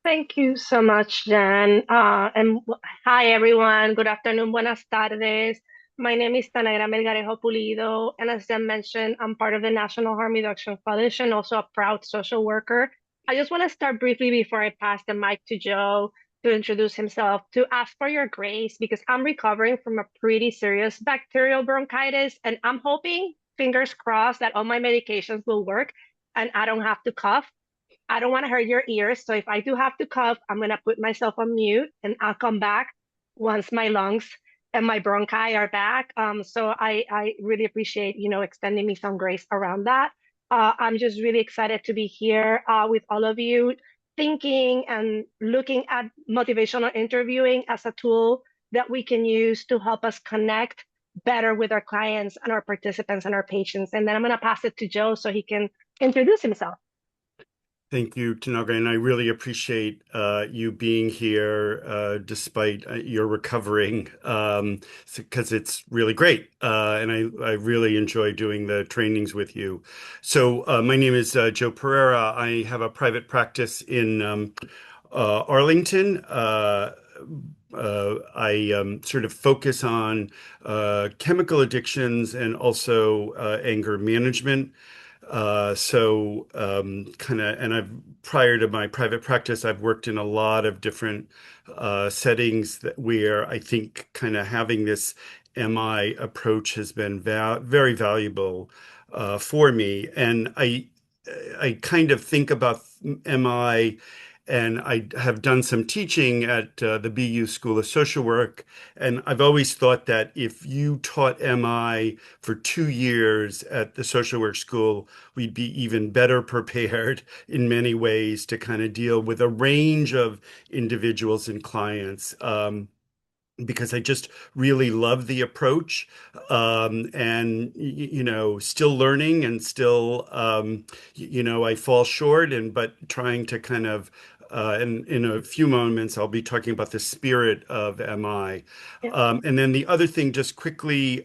Thank you so much, Jen. Hi, everyone. Good afternoon. Buenas tardes. My name is Tanagra Melgarejo Pulido, and as Jen mentioned, I'm part of the National Harm Reduction Coalition, also a proud social worker. I just want to start briefly before I pass the mic to Joe to introduce himself, to ask for your grace because I'm recovering from a pretty serious bacterial bronchitis, and I'm hoping, fingers crossed, that all my medications will work and I don't have to cough. I don't want to hurt your ears. So if I do have to cough, I'm going to put myself on mute and I'll come back once my lungs and my bronchi are back. So I really appreciate, extending me some grace around that. I'm just really excited to be here with all of you, thinking and looking at motivational interviewing as a tool that we can use to help us connect better with our clients and our participants and our patients. And then I'm going to pass it to Joe so he can introduce himself. Thank you, Tanaga, and I really appreciate you being here despite your recovering, because it's really great, and I really enjoy doing the trainings with you. So, my name is Joe Pereira. I have a private practice in Arlington. I sort of focus on chemical addictions and also anger management. Kind of, and I've prior to my private practice, I've worked in a lot of different settings where I think kind of having this MI approach has been very valuable for me. And I kind of think about MI, and I have done some teaching at the BU School of Social Work. And I've always thought that if you taught MI for 2 years at the social work school, we'd be even better prepared in many ways to kind of deal with a range of individuals and clients. Because I just really love the approach, and still learning and still, I fall short, and but trying to kind of, and in a few moments, I'll be talking about the spirit of MI. Yeah. And then the other thing, just quickly,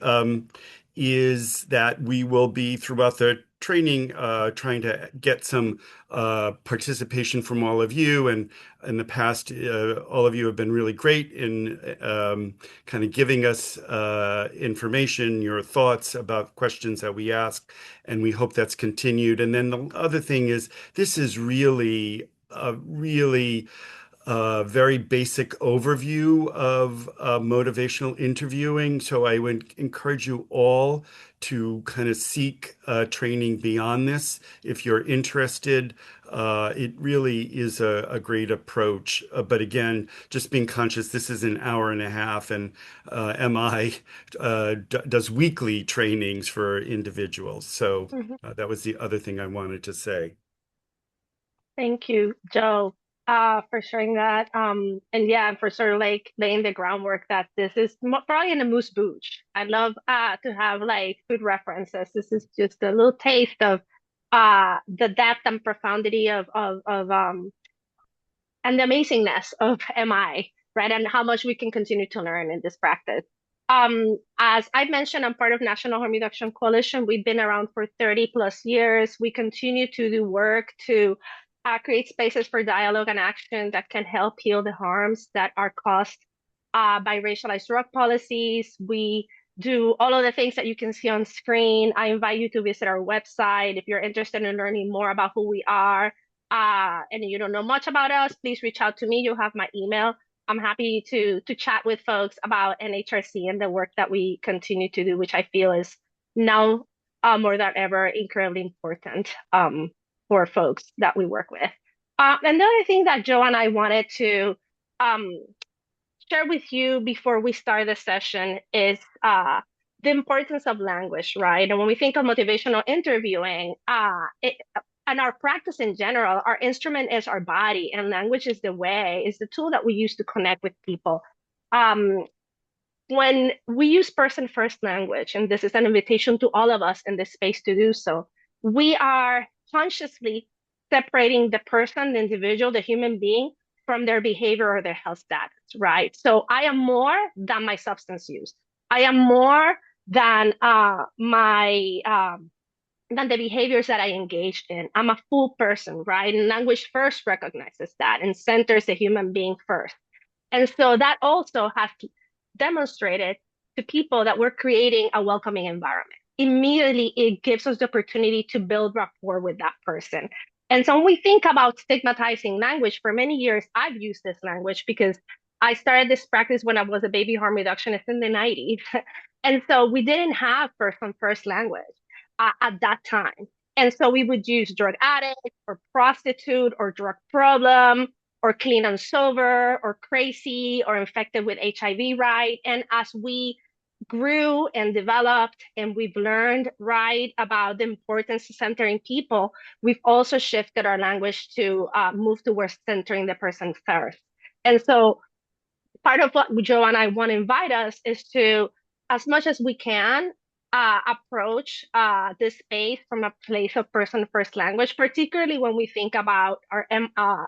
is that we will be throughout the training trying to get some participation from all of you. And in the past, all of you have been really great in kind of giving us information, your thoughts about questions that we ask, and we hope that's continued. And then the other thing is, this is really very basic overview of motivational interviewing. So I would encourage you all to kind of seek training beyond this if you're interested. It really is a great approach. But again, just being conscious, this is an hour and a half, and MI does weekly trainings for individuals. So Mhm. that was the other thing I wanted to say. Thank you, Joe, for sharing that. And yeah, for sort of like laying the groundwork that this is probably in a moose booch. I love to have like food references. This is just a little taste of the depth and profundity of and the amazingness of MI, right? And how much we can continue to learn in this practice. As I mentioned, I'm part of National Harm Reduction Coalition. We've been around for 30 plus years. We continue to do work to create spaces for dialogue and action that can help heal the harms that are caused by racialized drug policies. We do all of the things that you can see on screen. I invite you to visit our website if you're interested in learning more about who we are and you don't know much about us, please reach out to me. You'll have my email. I'm happy to chat with folks about NHRC and the work that we continue to do, which I feel is now more than ever incredibly important for folks that we work with. And the other thing that Joe and I wanted to um, share with you before we start the session is the importance of language, right? And when we think of motivational interviewing, and our practice in general, our instrument is our body, and language is the way, is the tool that we use to connect with people. Um, when we use person first language, and this is an invitation to all of us in this space to do so, we are consciously separating the person, the individual, the human being from their behavior or their health status, right? So I am more than my substance use. I am more than my than the behaviors that I engaged in. I'm a full person, right? And language first recognizes that and centers the human being first. And so that also has demonstrated to people that we're creating a welcoming environment. Immediately, it gives us the opportunity to build rapport with that person. And so when we think about stigmatizing language, for many years, I've used this language because I started this practice when I was a baby harm reductionist in the 90s. And so we didn't have person first language at that time. And so we would use drug addict or prostitute or drug problem or clean and sober or crazy or infected with HIV, right? And as we grew and developed and we've learned, right, about the importance of centering people, we've also shifted our language to move towards centering the person first. And so part of what Joe and I want to invite us is to, as much as we can, approach this space from a place of person first language, particularly when we think about our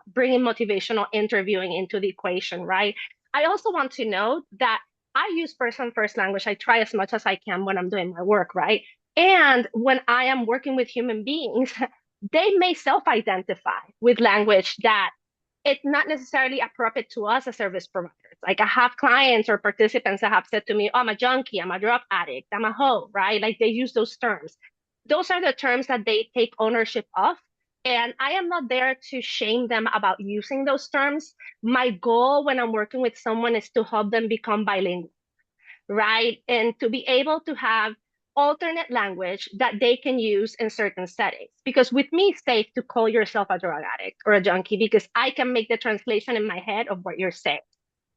bringing motivational interviewing into the equation, right? I also want to note that I use person first language. I try as much as I can when I'm doing my work, right? And when I am working with human beings, they may self identify with language that it's not necessarily appropriate to us as service providers. Like I have clients or participants that have said to me, oh, I'm a junkie, I'm a drug addict, I'm a hoe, right? Like they use those terms. Those are the terms that they take ownership of. And I am not there to shame them about using those terms. My goal when I'm working with someone is to help them become bilingual, right? And to be able to have alternate language that they can use in certain settings. Because with me, it's safe to call yourself a drug addict or a junkie because I can make the translation in my head of what you're saying.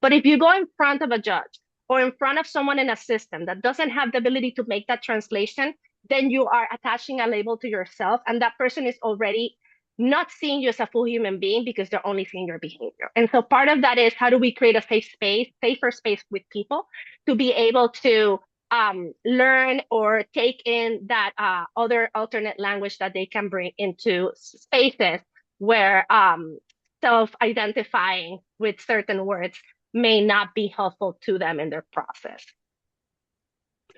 But if you go in front of a judge or in front of someone in a system that doesn't have the ability to make that translation, then you are attaching a label to yourself, and that person is already not seeing you as a full human being because they're only seeing your behavior. And so part of that is how do we create a safe space, safer space with people to be able to learn or take in that other alternate language that they can bring into spaces where self-identifying with certain words may not be helpful to them in their process.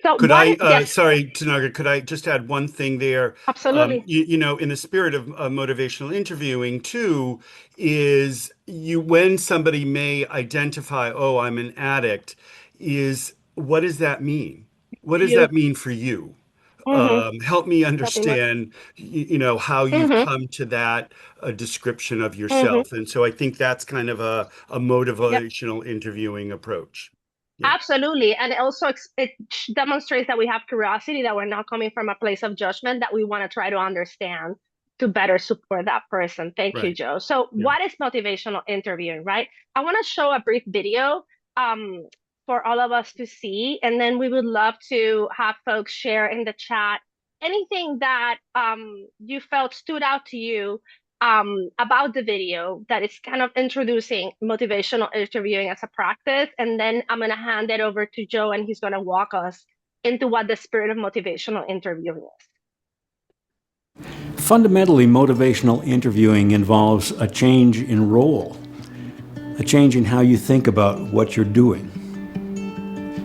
So Could what I, is, yes, sorry, Tanaga, could I just add one thing there? absolutely. In the spirit of motivational interviewing too, is you when somebody may identify, oh, I'm an addict, is what does that mean? What does You, that mean for you? mm-hmm, Help me nothing much. understand, how you've Mm-hmm, come to that description of mm-hmm, yourself. And so I think that's kind of a yep. motivational interviewing approach. Yeah, Absolutely. And also it demonstrates that we have curiosity, that we're not coming from a place of judgment, that we want to try to understand to better support that person. Thank you, right. Joe. So Yeah. what is motivational interviewing, right? I want to show a brief video um, for all of us to see, and then we would love to have folks share in the chat anything that you felt stood out to you about the video that is kind of introducing motivational interviewing as a practice. And then I'm going to hand it over to Joe, and he's going to walk us into what the spirit of motivational interviewing is. Fundamentally, motivational interviewing involves a change in role, a change in how you think about what you're doing.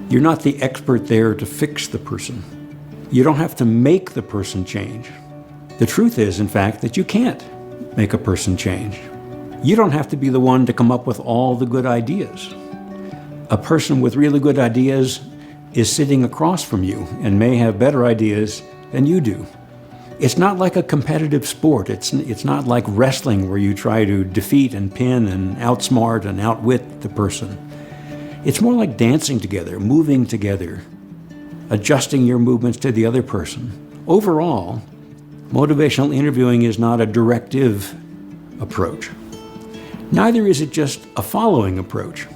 You're not the expert there to fix the person. You don't have to make the person change. The truth is, in fact, that you can't make a person change. You don't have to be the one to come up with all the good ideas. A person with really good ideas is sitting across from you and may have better ideas than you do. It's not like a competitive sport. It's not like wrestling where you try to defeat and pin and outsmart and outwit the person. It's more like dancing together, moving together, adjusting your movements to the other person. Overall, motivational interviewing is not a directive approach. Neither is it just a following approach.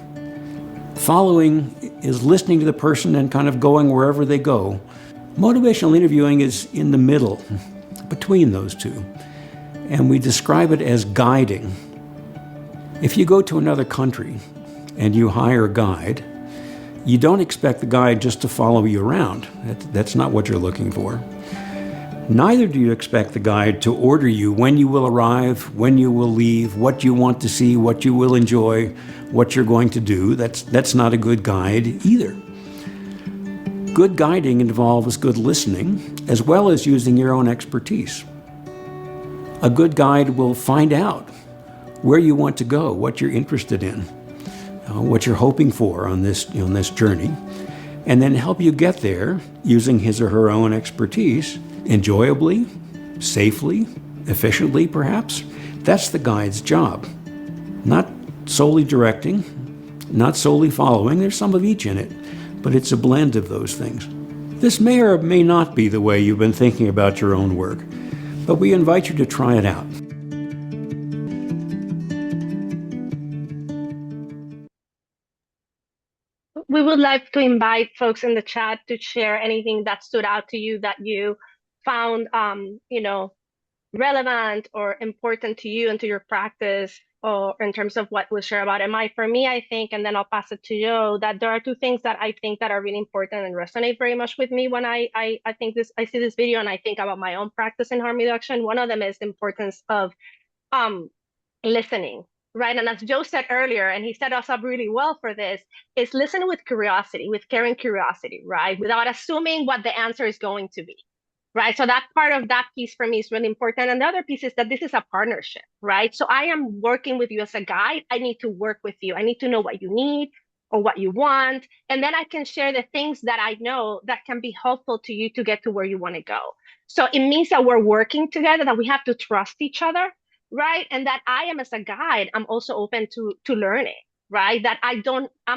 Following is listening to the person and kind of going wherever they go. Motivational interviewing is in the middle, between those two, and we describe it as guiding. If you go to another country and you hire a guide, you don't expect the guide just to follow you around. That's not what you're looking for. Neither do you expect the guide to order you when you will arrive, when you will leave, what you want to see, what you will enjoy, what you're going to do. That's not a good guide either. Good guiding involves good listening as well as using your own expertise. A good guide will find out where you want to go, what you're interested in, what you're hoping for on this journey, and then help you get there using his or her own expertise, enjoyably, safely, efficiently, perhaps. That's the guide's job. Not solely directing, not solely following. There's some of each in it, but it's a blend of those things. This may or may not be the way you've been thinking about your own work, but we invite you to try it out. We would like to invite folks in the chat to share anything that stood out to you that you found, relevant or important to you and to your practice, or in terms of what we share about MI. For me, I think, and then I'll pass it to Joe, that there are two things that I think that are really important and resonate very much with me when I see this video and I think about my own practice in harm reduction. One of them is the importance of um listening, right? And as Joe said earlier, and he set us up really well for this, is listen with curiosity, with caring curiosity, right? Without assuming what the answer is going to be, right? So that part of that piece for me is really important. And the other piece is that this is a partnership, right? So I am working with you as a guide. I need to work with you. I need to know what you need or what you want. And then I can share the things that I know that can be helpful to you to get to where you want to go. So it means that we're working together, that we have to trust each other, right? And that I am, as a guide, I'm also open to learning, right? That I'm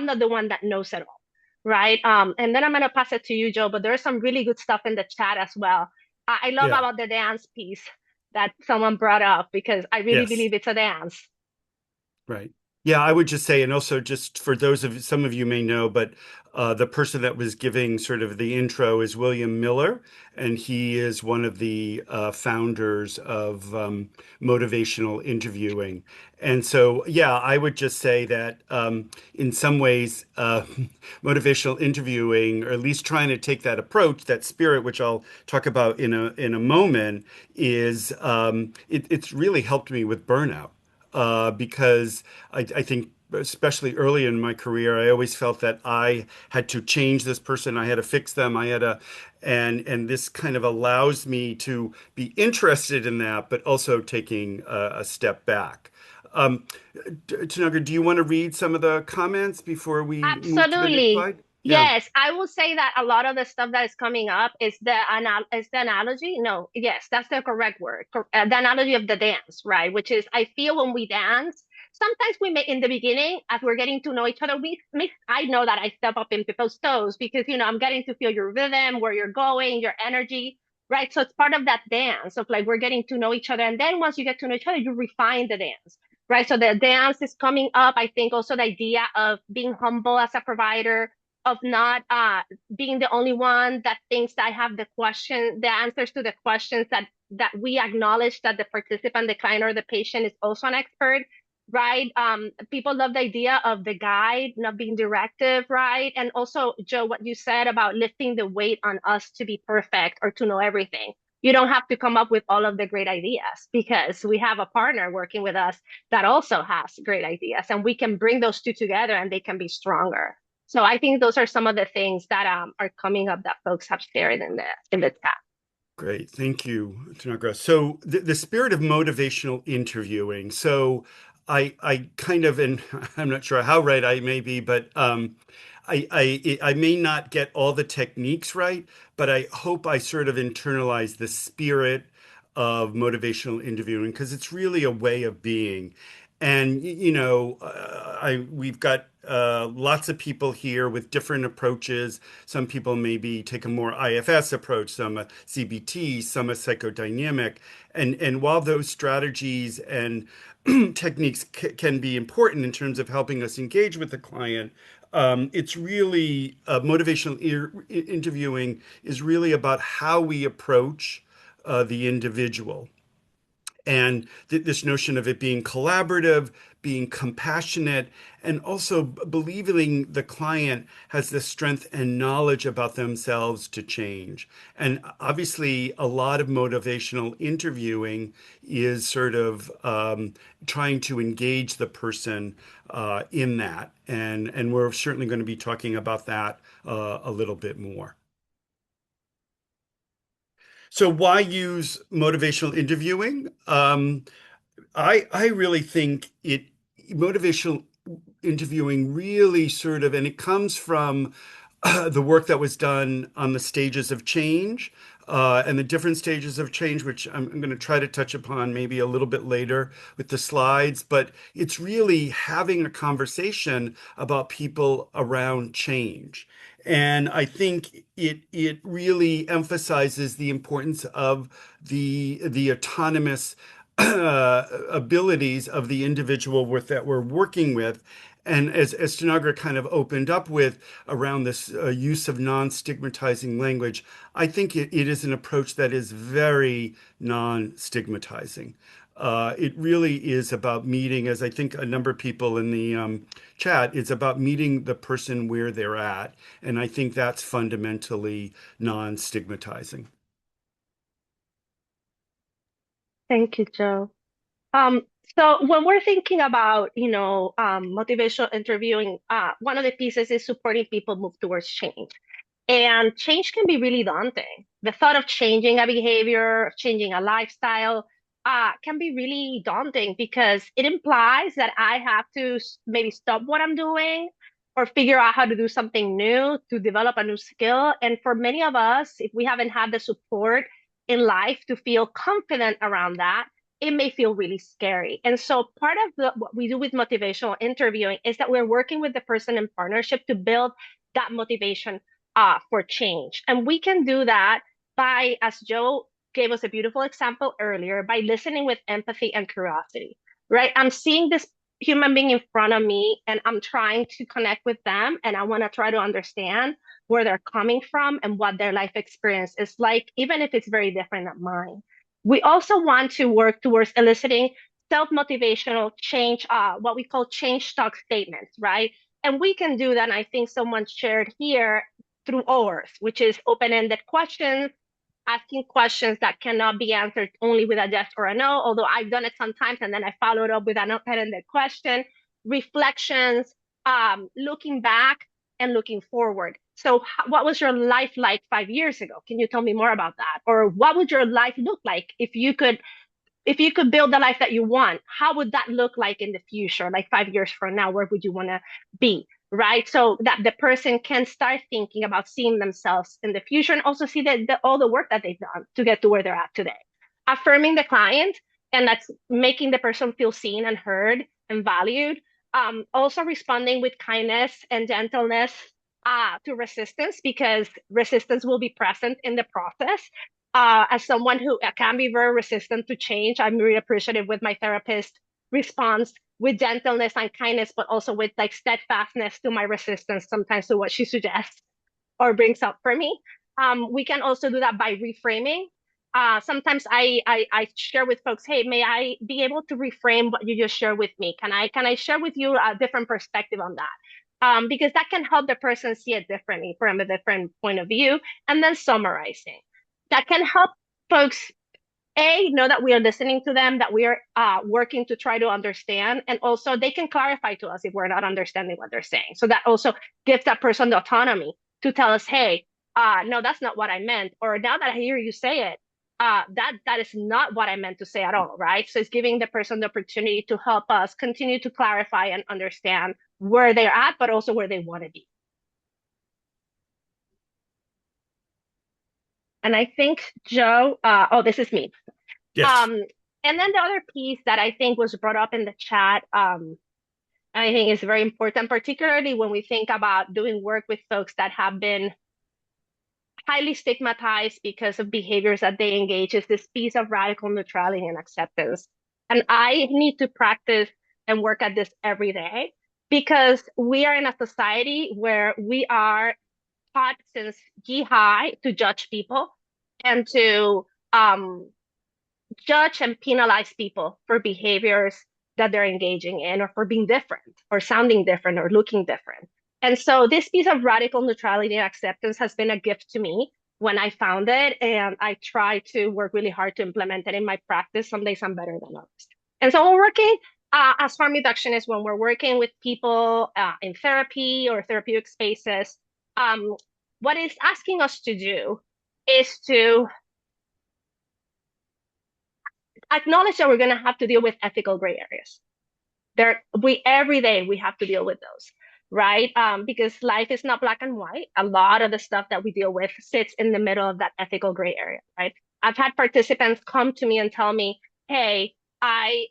not the one that knows it all, right? And then I'm gonna pass it to you, Joe, but there's some really good stuff in the chat as well. I love Yeah. about the dance piece that someone brought up, because I really Yes. believe it's a dance. Right. Yeah, I would just say, and also just for those of some of you may know, but the person that was giving sort of the intro is William Miller, and he is one of the founders of motivational interviewing. And so, yeah, I would just say that in some ways, motivational interviewing, or at least trying to take that approach, that spirit, which I'll talk about in a moment, is it's really helped me with burnout because I think, especially early in my career, I always felt that I had to change this person, I had to fix them, I had to, and this kind of allows me to be interested in that, but also taking a step back. Um, Tanaga, do you want to read some of the comments before we move to the next Absolutely. slide? Yeah. Yes, I will say that a lot of the stuff that is coming up is the analogy. No, yes, that's the correct word. The analogy of the dance, right? Which is, I feel when we dance, sometimes we make in the beginning, as we're getting to know each other, I know that I step up in people's toes because, I'm getting to feel your rhythm, where you're going, your energy, right? So it's part of that dance of like, we're getting to know each other. And then once you get to know each other, you refine the dance, right? So the dance is coming up. I think also the idea of being humble as a provider, of not being the only one that thinks that I have the answers to the questions, that we acknowledge that the participant, the client, or the patient is also an expert, right? People love the idea of the guide not being directive, right? And also, Joe, what you said about lifting the weight on us to be perfect or to know everything. You don't have to come up with all of the great ideas, because we have a partner working with us that also has great ideas, and we can bring those two together and they can be stronger. So I think those are some of the things that are coming up that folks have shared in the chat. Great. Thank you, Tanagra. So the spirit of motivational interviewing. So I kind of, and I'm not sure how right I may be, but I may not get all the techniques right, but I hope I sort of internalize the spirit of motivational interviewing, because it's really a way of being. And we've got lots of people here with different approaches. Some people maybe take a more IFS approach, some a CBT, some a psychodynamic. And while those strategies and techniques can be important in terms of helping us engage with the client, it's really motivational interviewing is really about how we approach the individual, and this notion of it being collaborative, being compassionate, and also believing the client has the strength and knowledge about themselves to change. And obviously, a lot of motivational interviewing is sort of trying to engage the person in that. And we're certainly going to be talking about that a little bit more. So why use motivational interviewing? I really think motivational interviewing really sort of, and it comes from the work that was done on the stages of change and the different stages of change, which I'm going to try to touch upon maybe a little bit later with the slides. But it's really having a conversation about people around change. And I think it really emphasizes the importance of the autonomous abilities of the individual that we're working with. And as Tanagra kind of opened up with around this use of non-stigmatizing language, I think it is an approach that is very non-stigmatizing. It really is about meeting, as I think a number of people in the chat, it's about meeting the person where they're at. And I think that's fundamentally non-stigmatizing. Thank you, Joe. Um, so when we're thinking about, motivational interviewing, one of the pieces is supporting people move towards change. And change can be really daunting. The thought of changing a behavior, changing a lifestyle, can be really daunting because it implies that I have to maybe stop what I'm doing or figure out how to do something new to develop a new skill. And for many of us, if we haven't had the support in life to feel confident around that, it may feel really scary. And so part of what we do with motivational interviewing is that we're working with the person in partnership to build that motivation for change. And we can do that by, as Joe gave us a beautiful example earlier, by listening with empathy and curiosity, right? I'm seeing this human being in front of me and I'm trying to connect with them and I want to try to understand where they're coming from and what their life experience is like, even if it's very different than mine. We also want to work towards eliciting self-motivational change, what we call change talk statements, right? And we can do that. And I think someone shared here through ORS, which is open-ended questions, asking questions that cannot be answered only with a yes or a no, although I've done it sometimes and then I followed up with an open-ended question, reflections, looking back and looking forward. So what was your life like 5 years ago? Can you tell me more about that? Or what would your life look like if you could build the life that you want, how would that look like in the future? Like 5 years from now, where would you want to be? Right. So that the person can start thinking about seeing themselves in the future and also see all the work that they've done to get to where they're at today. Affirming the client, and that's making the person feel seen and heard and valued. Also responding with kindness and gentleness to resistance, because resistance will be present in the process. As someone who can be very resistant to change, I'm really appreciative with my therapist response with gentleness and kindness, but also with like steadfastness to my resistance sometimes to what she suggests or brings up for me. We can also do that by reframing. Sometimes I share with folks, hey, may I be able to reframe what you just shared with me? Can I share with you a different perspective on that? Because that can help the person see it differently from a different point of view. And then summarizing. That can help folks know that we are listening to them, that we are working to try to understand, and also they can clarify to us if we're not understanding what they're saying. So that also gives that person the autonomy to tell us, hey, no, that's not what I meant, or now that I hear you say it, that is not what I meant to say at all, right? So it's giving the person the opportunity to help us continue to clarify and understand where they're at, but also where they want to be. And I think Joe, this is me. Yes. Um, and then the other piece that I think was brought up in the chat, I think is very important, particularly when we think about doing work with folks that have been highly stigmatized because of behaviors that they engage, is this piece of radical neutrality and acceptance. And I need to practice and work at this every day because we are in a society where we are taught since high to judge people and to um, judge and penalize people for behaviors that they're engaging in or for being different or sounding different or looking different. And so this piece of radical neutrality and acceptance has been a gift to me when I found it. And I try to work really hard to implement it in my practice. Some days I'm better than others. And so we're working as harm reduction is when we're working with people in therapy or therapeutic spaces. What it's asking us to do is to acknowledge that we're going to have to deal with ethical gray areas. We every day we have to deal with those, right? Because life is not black and white. A lot of the stuff that we deal with sits in the middle of that ethical gray area, right? I've had participants come to me and tell me, hey, I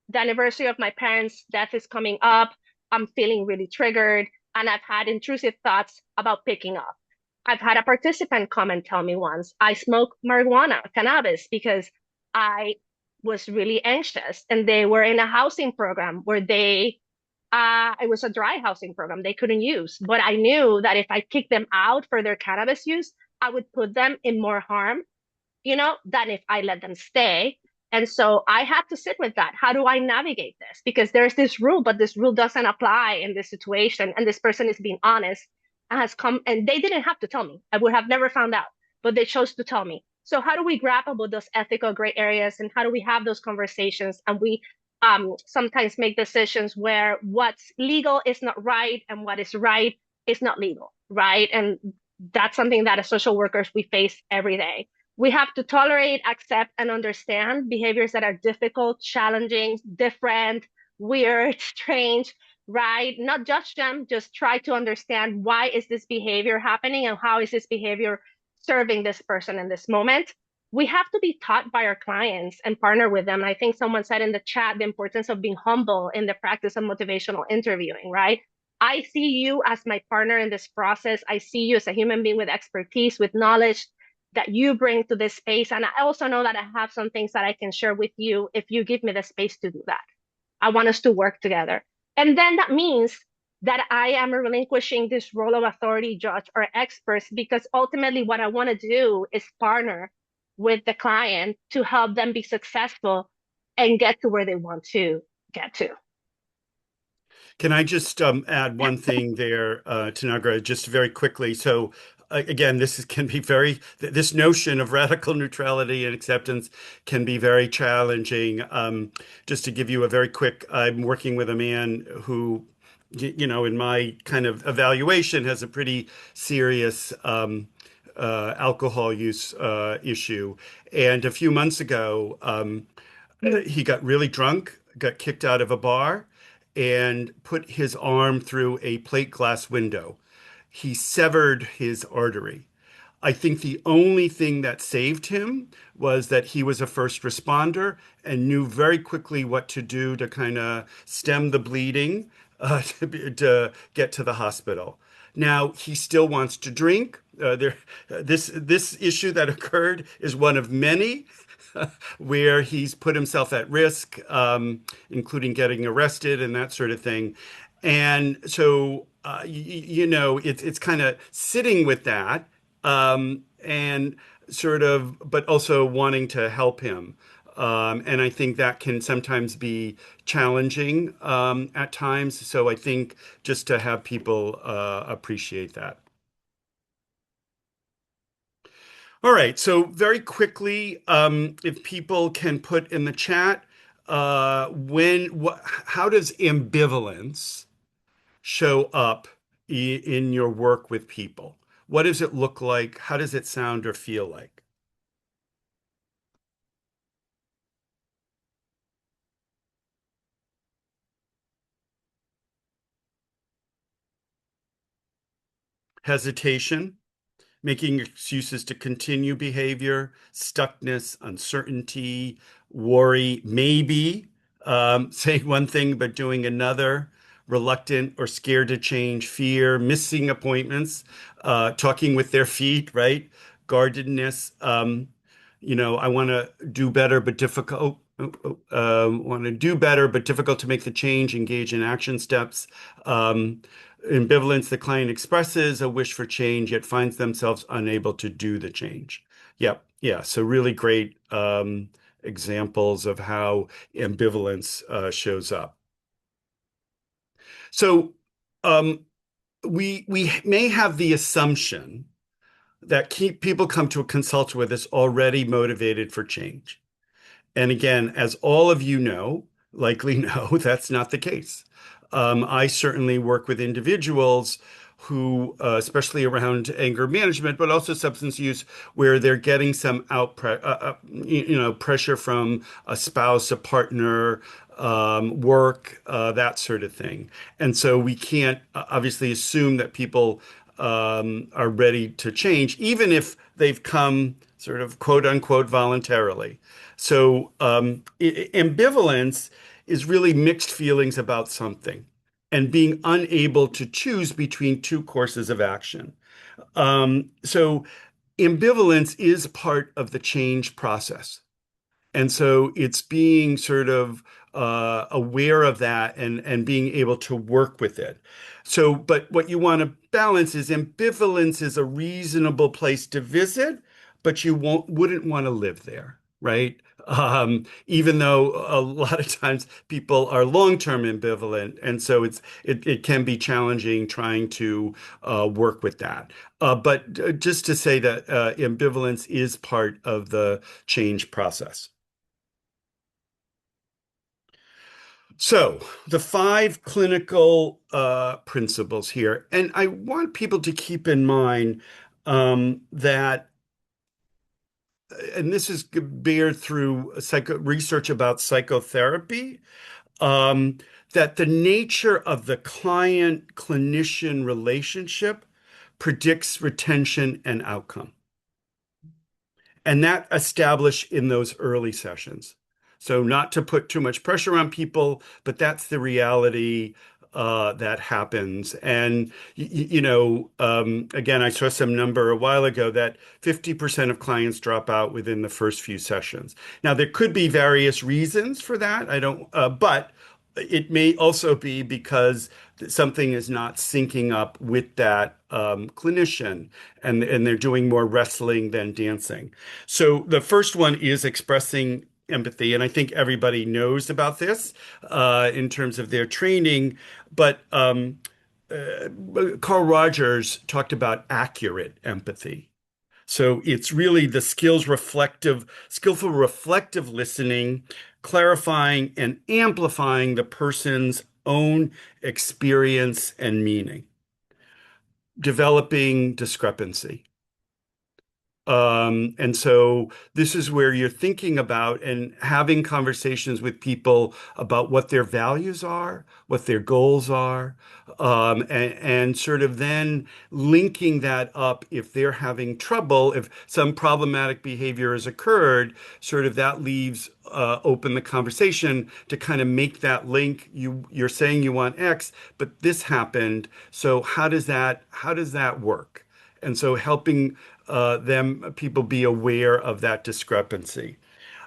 the anniversary of my parents' death is coming up. I'm feeling really triggered, and I've had intrusive thoughts about picking up. I've had a participant come and tell me once, I smoke marijuana, cannabis, because I was really anxious, and they were in a housing program where it was a dry housing program they couldn't use, but I knew that if I kicked them out for their cannabis use, I would put them in more harm, than if I let them stay. And so I had to sit with that. How do I navigate this? Because there's this rule, but this rule doesn't apply in this situation. And this person is being honest and has come, and they didn't have to tell me. I would have never found out, but they chose to tell me. So how do we grapple with those ethical gray areas, and how do we have those conversations? And we sometimes make decisions where what's legal is not right and what is right is not legal, right? And that's something that as social workers we face every day. We have to tolerate, accept, and understand behaviors that are difficult, challenging, different, weird, strange, right? Not judge them, just try to understand why is this behavior happening and how is this behavior serving this person in this moment. We have to be taught by our clients and partner with them. And I think someone said in the chat the importance of being humble in the practice of motivational interviewing, right? I see you as my partner in this process. I see you as a human being with expertise, with knowledge that you bring to this space. And I also know that I have some things that I can share with you if you give me the space to do that. I want us to work together. And then that means that I am relinquishing this role of authority, judge, or experts, because ultimately what I want to do is partner with the client to help them be successful and get to where they want to get to. Can I just add one thing there, Tanagra, just very quickly? So, again, can be this notion of radical neutrality and acceptance can be very challenging. Just to give you a very quick, I'm working with a man who, in my kind of evaluation, has a pretty serious alcohol use issue. And a few months ago, he got really drunk, got kicked out of a bar, and put his arm through a plate glass window. He severed his artery. I think the only thing that saved him was that he was a first responder and knew very quickly what to do to kind of stem the bleeding, to get to the hospital. Now he still wants to drink. This issue that occurred is one of many where he's put himself at risk, including getting arrested and that sort of thing. And so, it's kind of sitting with that, and sort of, but also wanting to help him. And I think that can sometimes be challenging at times. So I think just to have people appreciate that. All right. So very quickly, if people can put in the chat, how does ambivalence show up in your work with people? What does it look like? How does it sound or feel like? Hesitation, making excuses to continue behavior, stuckness, uncertainty, worry, maybe saying one thing but doing another, reluctant or scared to change, fear, missing appointments, talking with their feet, right? Guardedness, I want to do better but difficult. Want to do better but difficult to make the change, engage in action steps. Ambivalence, the client expresses a wish for change, yet finds themselves unable to do the change. Yep. Yeah. So really great examples of how ambivalence shows up. So we may have the assumption that people come to a consultant with us already motivated for change. And again, as all of you likely know, that's not the case. I certainly work with individuals who, especially around anger management, but also substance use, where they're getting some pressure from a spouse, a partner, work, that sort of thing. And so we can't obviously assume that people are ready to change, even if they've come sort of quote unquote voluntarily. So ambivalence is really mixed feelings about something and being unable to choose between two courses of action. So ambivalence is part of the change process. And so it's being sort of aware of that and being able to work with it. So, but what you want to balance is ambivalence is a reasonable place to visit, but you wouldn't want to live there, right? Even though a lot of times people are long-term ambivalent, and so it can be challenging trying to work with that. But just to say that ambivalence is part of the change process. So, the five clinical principles here, and I want people to keep in mind that, and this is bared through research about psychotherapy, um, that the nature of the client-clinician relationship predicts retention and outcome. And that established in those early sessions. So not to put too much pressure on people, but that's the reality that happens. And again, I saw some number a while ago that 50% of clients drop out within the first few sessions. Now, there could be various reasons for that. I don't, but it may also be because something is not syncing up with that clinician, and they're doing more wrestling than dancing. So the first one is expressing empathy, and I think everybody knows about this in terms of their training. But Carl Rogers talked about accurate empathy. So it's really the skillful reflective listening, clarifying and amplifying the person's own experience and meaning, developing discrepancy. And so this is where you're thinking about and having conversations with people about what their values are, what their goals are, and sort of then linking that up if they're having trouble, if some problematic behavior has occurred, sort of that leaves open the conversation to kind of make that link. You're saying you want X, but this happened. So how does that work? And so helping people be aware of that discrepancy.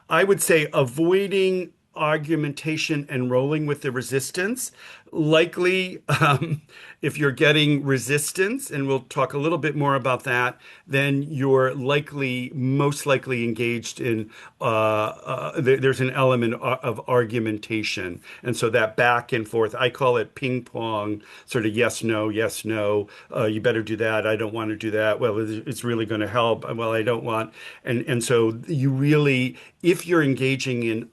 I would say avoiding argumentation and rolling with the resistance. Likely, if you're getting resistance, and we'll talk a little bit more about that, then you're most likely engaged in, there's an element of argumentation. And so that back and forth, I call it ping pong, sort of yes, no, yes, no. You better do that. I don't want to do that. Well, it's really going to help. Well, I don't want. And so you really, if you're engaging in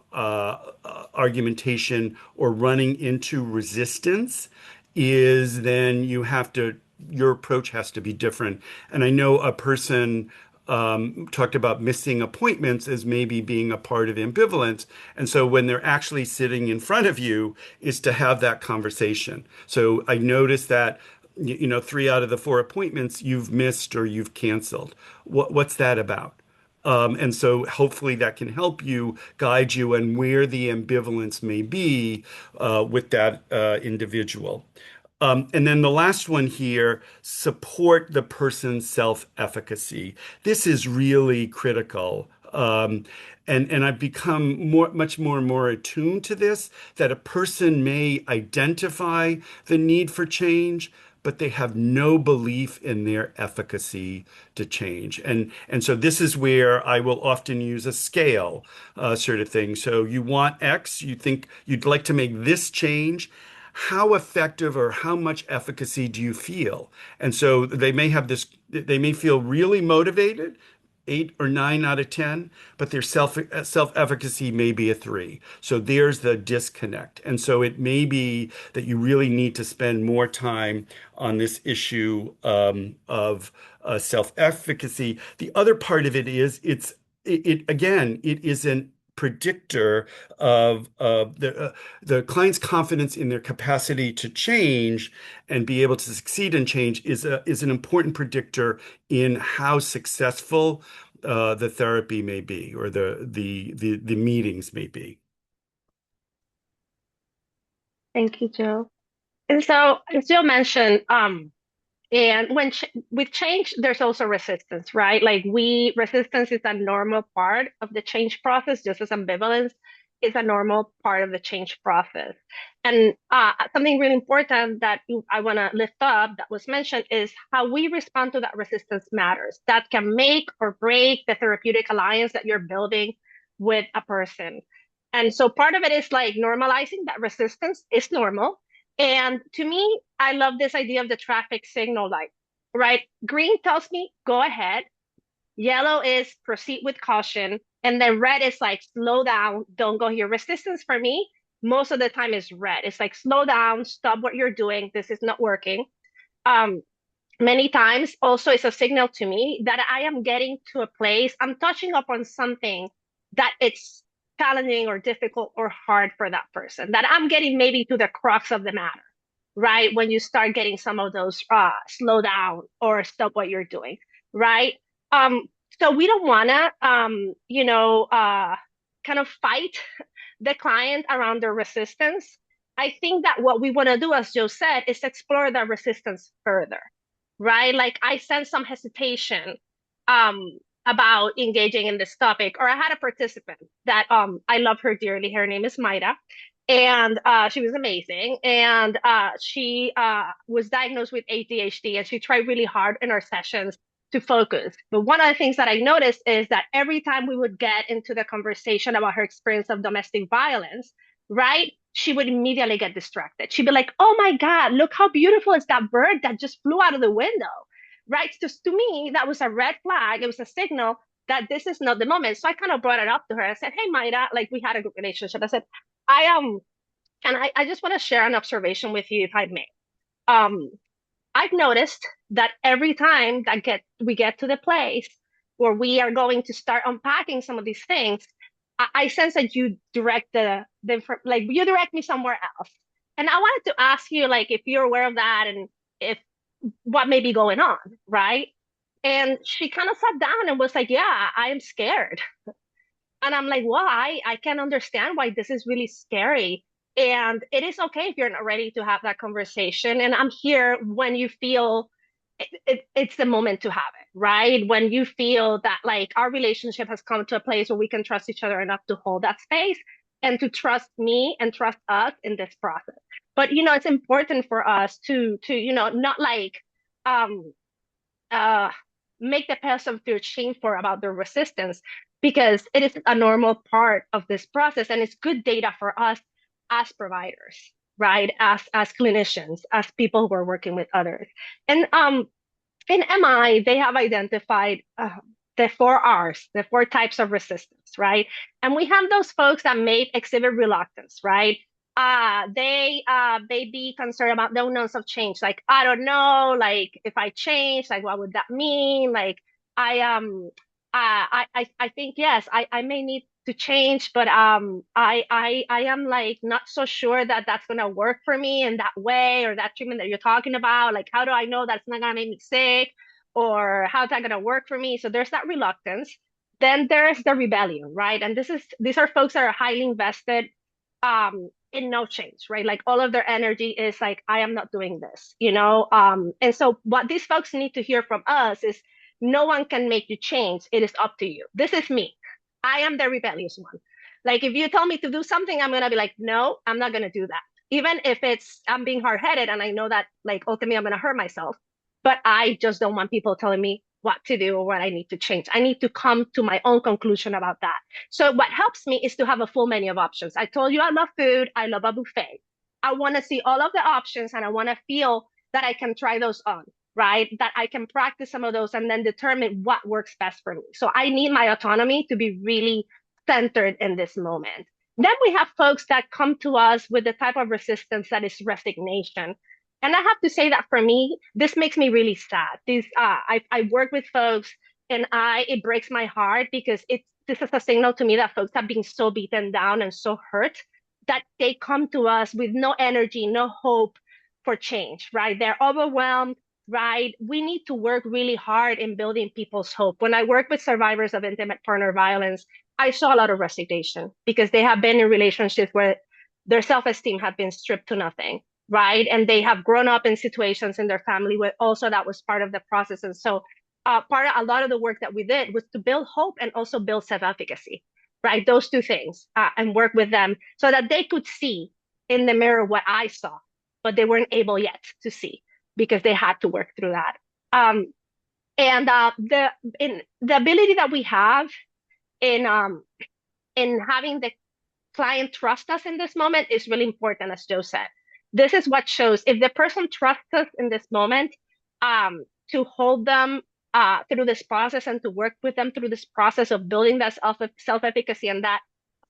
argumentation or running into resistance, is then your approach has to be different. And I know a person talked about missing appointments as maybe being a part of ambivalence. And so when they're actually sitting in front of you is to have that conversation. So I noticed that, 3 out of the 4 appointments you've missed or you've canceled. What's that about? And so hopefully that can help you, guide you, and where the ambivalence may be with that individual. And then the last one here, support the person's self-efficacy. This is really critical. And I've become much more and more attuned to this, that a person may identify the need for change, but they have no belief in their efficacy to change. And so this is where I will often use a scale sort of thing. So you want X, you think you'd like to make this change. How effective or how much efficacy do you feel? And so they may feel really motivated, 8 or 9 out of 10, but their self-efficacy may be a 3. So there's the disconnect. And so it may be that you really need to spend more time on this issue of self-efficacy. The other part of it is it again, it is an predictor of the client's confidence in their capacity to change and be able to succeed in change is an important predictor in how successful the therapy may be or the meetings may be. Thank you, Joe. And so, as Joe mentioned, and with change, there's also resistance, right? Like resistance is a normal part of the change process, just as ambivalence is a normal part of the change process. And something really important that I want to lift up that was mentioned is how we respond to that resistance matters. That can make or break the therapeutic alliance that you're building with a person. And so part of it is like normalizing that resistance is normal. And to me, I love this idea of the traffic signal light, right? Green tells me go ahead. Yellow is proceed with caution. And then red is like slow down, don't go here. Resistance for me, most of the time is red. It's like slow down, stop what you're doing. This is not working. Um, Many times also it's a signal to me that I am getting to a place, I'm touching up on something that it's challenging or difficult or hard for that person, that I'm getting maybe to the crux of the matter, right? When you start getting some of those slow down or stop what you're doing, right? Um, so we don't wanna kind of fight the client around their resistance. I think that what we want to do, as Joe said, is explore that resistance further, right? Like I sense some hesitation about engaging in this topic. Or I had a participant that I love her dearly. Her name is Maida. And she was amazing. And she was diagnosed with ADHD, and she tried really hard in our sessions to focus. But one of the things that I noticed is that every time we would get into the conversation about her experience of domestic violence, right? She would immediately get distracted. She'd be like, oh my God, look how beautiful is that bird that just flew out of the window, right? Just to me, that was a red flag. It was a signal that this is not the moment. So I kind of brought it up to her. I said, hey, Maida, like we had a good relationship. I said, I just want to share an observation with you, if I may. Um, I've noticed that every time we get to the place where we are going to start unpacking some of these things, I sense that you direct like you direct me somewhere else. And I wanted to ask you like if you're aware of that and if what may be going on, right? And she kind of sat down and was like, yeah, I am scared. And I'm like, well, I can understand why this is really scary. And it is okay if you're not ready to have that conversation. And I'm here when you feel it's the moment to have it, right? When you feel that like our relationship has come to a place where we can trust each other enough to hold that space and to trust me and trust us in this process. But it's important for us to not like um uh make the person feel shameful about their resistance, because it is a normal part of this process and it's good data for us as providers, right? As clinicians, as people who are working with others. And in MI, they have identified the 4 Rs, the 4 types of resistance, right? And we have those folks that may exhibit reluctance, right? They may be concerned about the unknowns of change. Like, I don't know, like if I change, like what would that mean? Like I think yes, I may need to change, but I am like not so sure that that's gonna work for me in that way, or that treatment that you're talking about. Like, how do I know that's not gonna make me sick, or how's that gonna work for me? So there's that reluctance. Then there's the rebellion, right? And these are folks that are highly invested in no change, right? Like all of their energy is like, I am not doing this. And so what these folks need to hear from us is no one can make you change. It is up to you. This is me. I am the rebellious one. Like if you tell me to do something, I'm gonna be like, no, I'm not gonna do that. Even if I'm being hard-headed and I know that like ultimately I'm gonna hurt myself, but I just don't want people telling me what to do or what I need to change. I need to come to my own conclusion about that. So what helps me is to have a full menu of options. I told you I love food. I love a buffet. I want to see all of the options and I want to feel that I can try those on. right? That I can practice some of those and then determine what works best for me. So I need my autonomy to be really centered in this moment. Then we have folks that come to us with the type of resistance that is resignation. And I have to say that for me, this makes me really sad. I work with folks and it breaks my heart because this is a signal to me that folks have been so beaten down and so hurt that they come to us with no energy, no hope for change, right? They're overwhelmed, right? We need to work really hard in building people's hope. When I work with survivors of intimate partner violence, I saw a lot of resignation because they have been in relationships where their self-esteem have been stripped to nothing, right? And they have grown up in situations in their family where also that was part of the process. And so a lot of the work that we did was to build hope and also build self-efficacy, right? Those two things, and work with them so that they could see in the mirror what I saw, but they weren't able yet to see because they had to work through that. And the ability that we have in having the client trust us in this moment is really important, as Joe said. This is what shows if the person trusts us in this moment, to hold them through this process and to work with them through this process of building that self-efficacy and that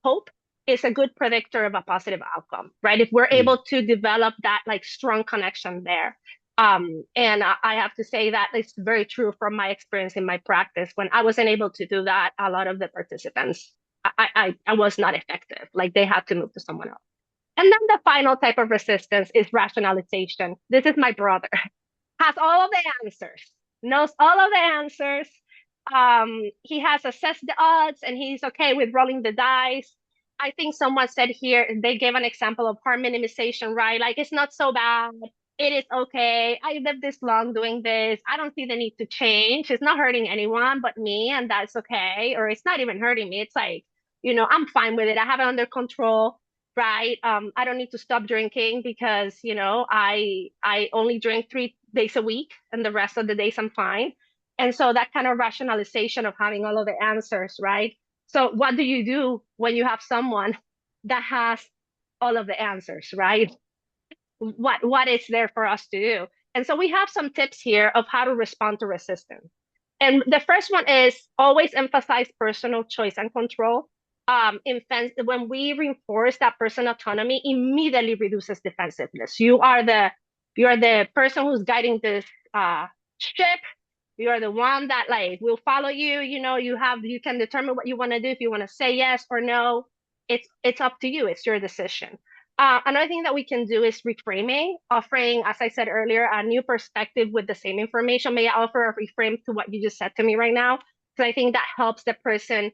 hope is a good predictor of a positive outcome, right? If we're able to develop that like strong connection there. And I have to say that it's very true from my experience in my practice. When I wasn't able to do that, a lot of the participants, I was not effective. Like they had to move to someone else. And then the final type of resistance is rationalization. This is my brother, has all of the answers, knows all of the answers. He has assessed the odds and he's okay with rolling the dice. I think someone said here, they gave an example of harm minimization, right? Like it's not so bad. It is okay. I lived this long doing this. I don't see the need to change. It's not hurting anyone but me, and that's okay. Or it's not even hurting me. It's like, I'm fine with it. I have it under control, right? I don't need to stop drinking because, I only drink 3 days a week and the rest of the days I'm fine. And so that kind of rationalization of having all of the answers, right? So what do you do when you have someone that has all of the answers, right? What is there for us to do? And so we have some tips here of how to respond to resistance. And the first one is always emphasize personal choice and control. When we reinforce that personal autonomy, immediately reduces defensiveness. You are the person who's guiding this ship. You are the one that like will follow you. You can determine what you want to do. If you want to say yes or no, it's up to you. It's your decision. Another thing that we can do is reframing, offering, as I said earlier, a new perspective with the same information. May I offer a reframe to what you just said to me right now? Because I think that helps the person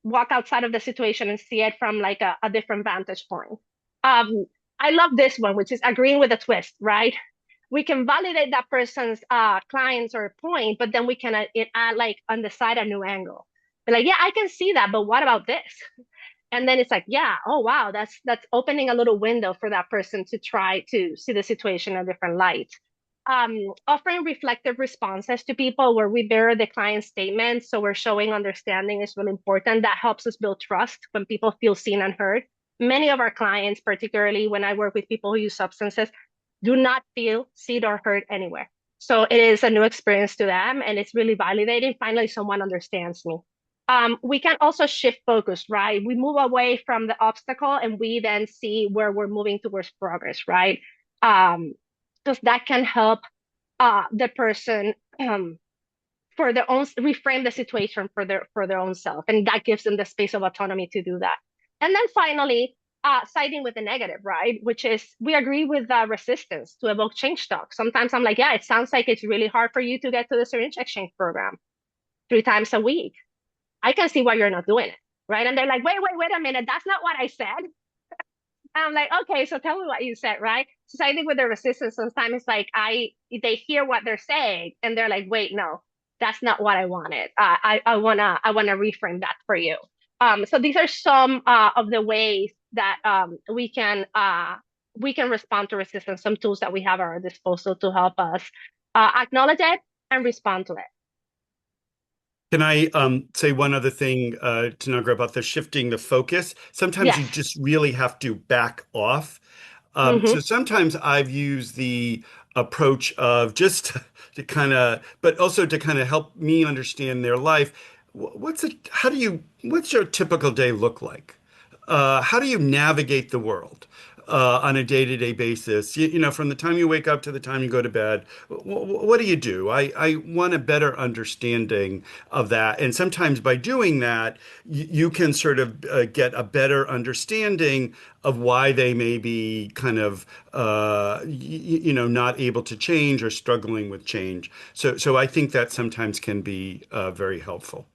walk outside of the situation and see it from like a different vantage point. I love this one, which is agreeing with a twist, right? We can validate that person's clients or point, but then we can add like on the side a new angle. Be like, yeah, I can see that, but what about this? And then it's like, yeah, oh wow, that's opening a little window for that person to try to see the situation in a different light. Offering reflective responses to people where we mirror the client's statements, so we're showing understanding is really important. That helps us build trust when people feel seen and heard. Many of our clients, particularly when I work with people who use substances, do not feel seen or heard anywhere. So it is a new experience to them, and it's really validating. Finally, someone understands me. We can also shift focus, right? We move away from the obstacle and we then see where we're moving towards progress, right? Because that can help the person for their own reframe the situation for their own self, and that gives them the space of autonomy to do that. And then finally, siding with the negative, right? Which is we agree with resistance to evoke change talk. Sometimes I'm like, yeah, it sounds like it's really hard for you to get to the syringe exchange program 3 times a week. I can see why you're not doing it, right? And they're like, wait a minute, that's not what I said. I'm like, okay, so tell me what you said, right? So I think with the resistance, sometimes it's like they hear what they're saying and they're like, wait, no, that's not what I wanted. I wanna reframe that for you. So these are some of the ways that we can respond to resistance. Some tools that we have at our disposal to help us acknowledge it and respond to it. Can I say one other thing, Tanagra, about the shifting the focus? Sometimes you Yes. just really have to back off. Mm-hmm. So sometimes I've used the approach of just to kind of, but also to kind of help me understand their life. What's your typical day look like? How do you navigate the world on a day-to-day basis? From the time you wake up to the time you go to bed, what do you do? I want a better understanding of that. And sometimes by doing that, you can sort of get a better understanding of why they may be kind of, not able to change or struggling with change. So I think that sometimes can be very helpful.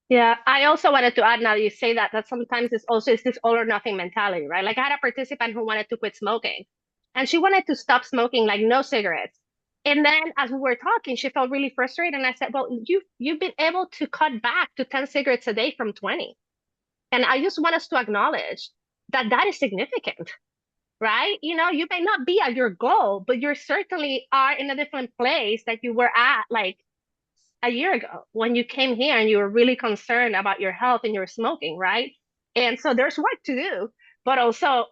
Yeah, I also wanted to add now that you say that sometimes it's this all or nothing mentality, right? Like I had a participant who wanted to quit smoking and she wanted to stop smoking, like no cigarettes. And then as we were talking, she felt really frustrated. And I said, well, you've been able to cut back to 10 cigarettes a day from 20. And I just want us to acknowledge that that is significant, right? You may not be at your goal, but you certainly are in a different place that you were at like a year ago when you came here and you were really concerned about your health and your smoking, right? And so there's work to do, but also,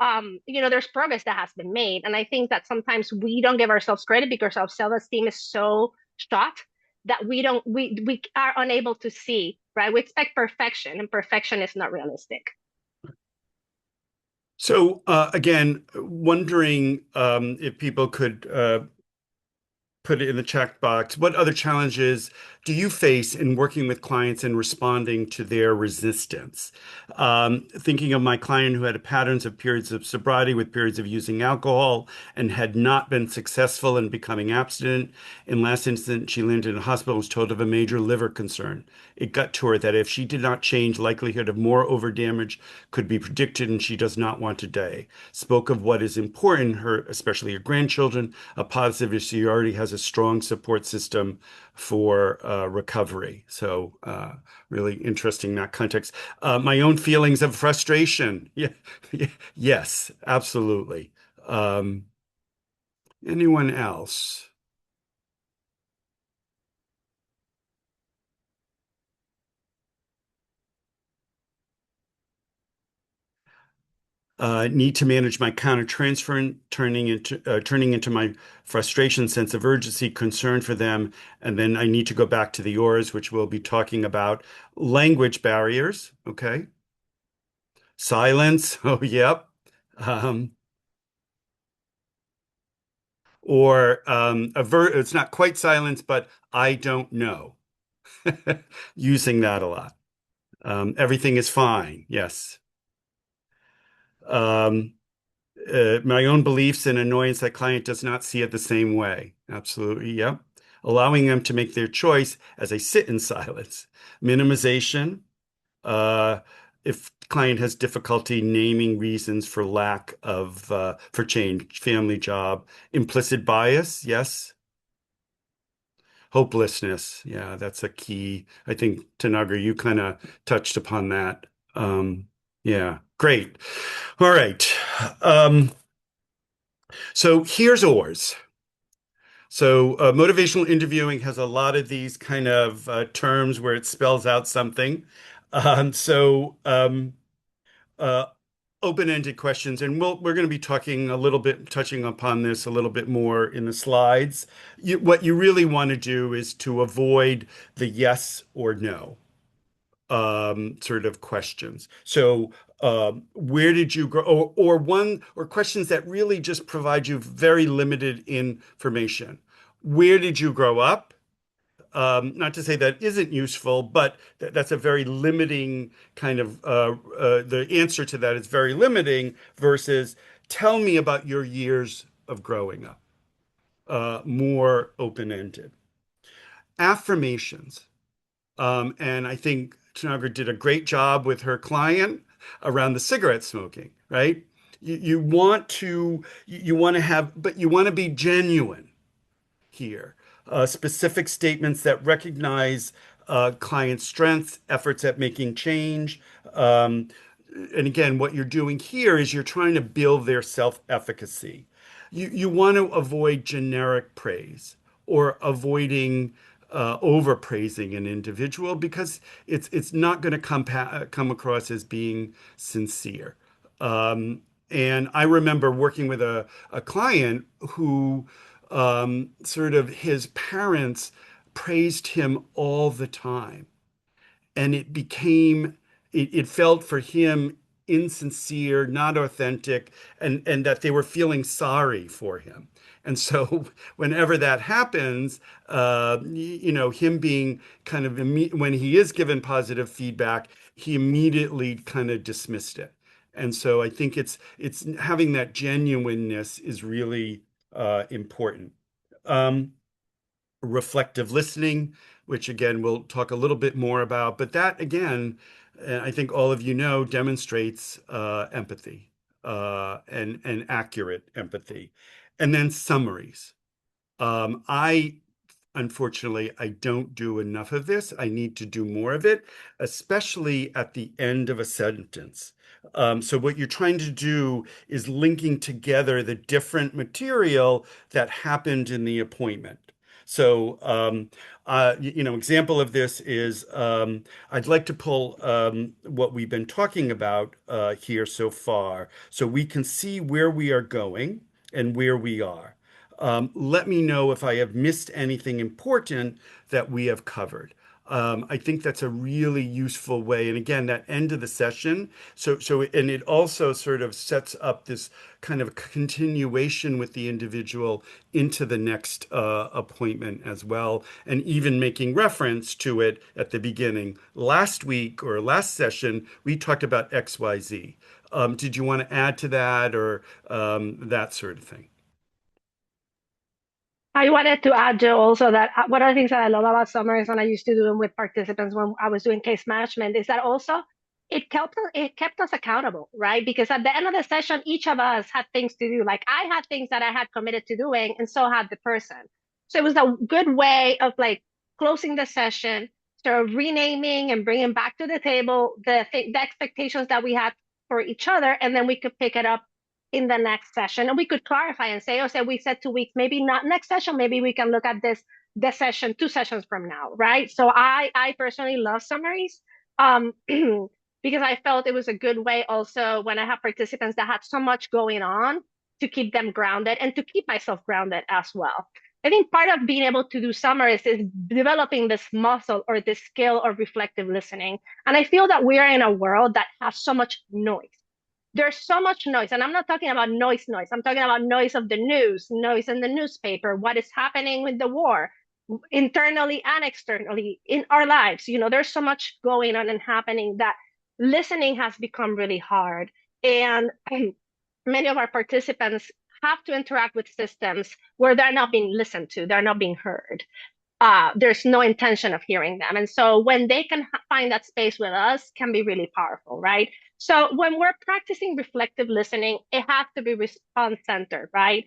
there's progress that has been made. And I think that sometimes we don't give ourselves credit because our self-esteem is so shot that we are unable to see, right? We expect perfection and perfection is not realistic. So again, wondering if people could put it in the chat box. What other challenges do you face in working with clients and responding to their resistance? Thinking of my client who had patterns of periods of sobriety with periods of using alcohol and had not been successful in becoming abstinent. In last instance, she landed in a hospital and was told of a major liver concern. It got to her that if she did not change, likelihood of more overdamage could be predicted, and she does not want to die. Spoke of what is important, her, especially her grandchildren. A positive is she already has a strong support system for recovery. So really interesting in that context. My own feelings of frustration. Yeah, yes, absolutely. Um, Anyone else? Need to manage my countertransference, turning into my frustration, sense of urgency, concern for them, and then I need to go back to the yours, which we'll be talking about. Language barriers, okay. Silence, oh yep. Um, or it's not quite silence, but I don't know. Using that a lot. Everything is fine. Yes. Um, my own beliefs and annoyance that client does not see it the same way. Absolutely. Yep. Allowing them to make their choice as I sit in silence. Minimization. Uh, if client has difficulty naming reasons for lack of for change, family, job, implicit bias. Yes. Hopelessness. Yeah, that's a key. I think Tanagra, you kind of touched upon that. Yeah, great. All right. Um, So here's oars. So motivational interviewing has a lot of these kind of terms where it spells out something. Um, so um, uh, Open-ended questions, and we're going to be talking a little bit, touching upon this a little bit more in the slides. What you really want to do is to avoid the yes or no sort of questions. So, where did you grow? Or questions that really just provide you very limited information. Where did you grow up? Not to say that isn't useful, but that's a very limiting kind of, the answer to that is very limiting versus tell me about your years of growing up, more open-ended. Affirmations. And I think Tanagra did a great job with her client around the cigarette smoking, right? You want to have, but you want to be genuine here. Specific statements that recognize client strengths, efforts at making change. Um, and again, what you're doing here is you're trying to build their self-efficacy. You want to avoid generic praise or avoiding overpraising an individual because it's not going to come across as being sincere. Um, and I remember working with a client who sort of his parents praised him all the time. And it felt for him insincere, not authentic, and that they were feeling sorry for him. And so whenever that happens, him being kind of, when he is given positive feedback, he immediately kind of dismissed it. And so I think it's having that genuineness is really important. Um, Reflective listening, which again we'll talk a little bit more about, but that again, I think all of you know, demonstrates empathy and accurate empathy. And then summaries. I Unfortunately, I don't do enough of this. I need to do more of it, especially at the end of a sentence. So what you're trying to do is linking together the different material that happened in the appointment. So, example of this is I'd like to pull what we've been talking about here so far, so we can see where we are going and where we are. Let me know if I have missed anything important that we have covered. I think that's a really useful way. And again, that end of the session. And it also sort of sets up this kind of continuation with the individual into the next appointment as well. And even making reference to it at the beginning. Last week or last session, we talked about XYZ. Did you want to add to that or that sort of thing? I wanted to add, Joe, also that one of the things that I love about summaries, and I used to do them with participants when I was doing case management, is that also it kept us accountable, right? Because at the end of the session, each of us had things to do. Like I had things that I had committed to doing, and so had the person. So it was a good way of like closing the session, sort of renaming and bringing back to the table the expectations that we had for each other, and then we could pick it up in the next session. And we could clarify and say, oh, so we said 2 weeks, maybe not next session, maybe we can look at this session 2 sessions from now, right? So I personally love summaries because I felt it was a good way also when I have participants that had so much going on to keep them grounded and to keep myself grounded as well. I think part of being able to do summaries is developing this muscle or this skill of reflective listening. And I feel that we are in a world that has so much noise. There's so much noise, and I'm not talking about noise. I'm talking about noise of the news, noise in the newspaper, what is happening with the war, internally and externally in our lives. There's so much going on and happening that listening has become really hard. And many of our participants have to interact with systems where they're not being listened to, they're not being heard. There's no intention of hearing them. And so when they can find that space with us can be really powerful, right? So when we're practicing reflective listening, it has to be response centered, right?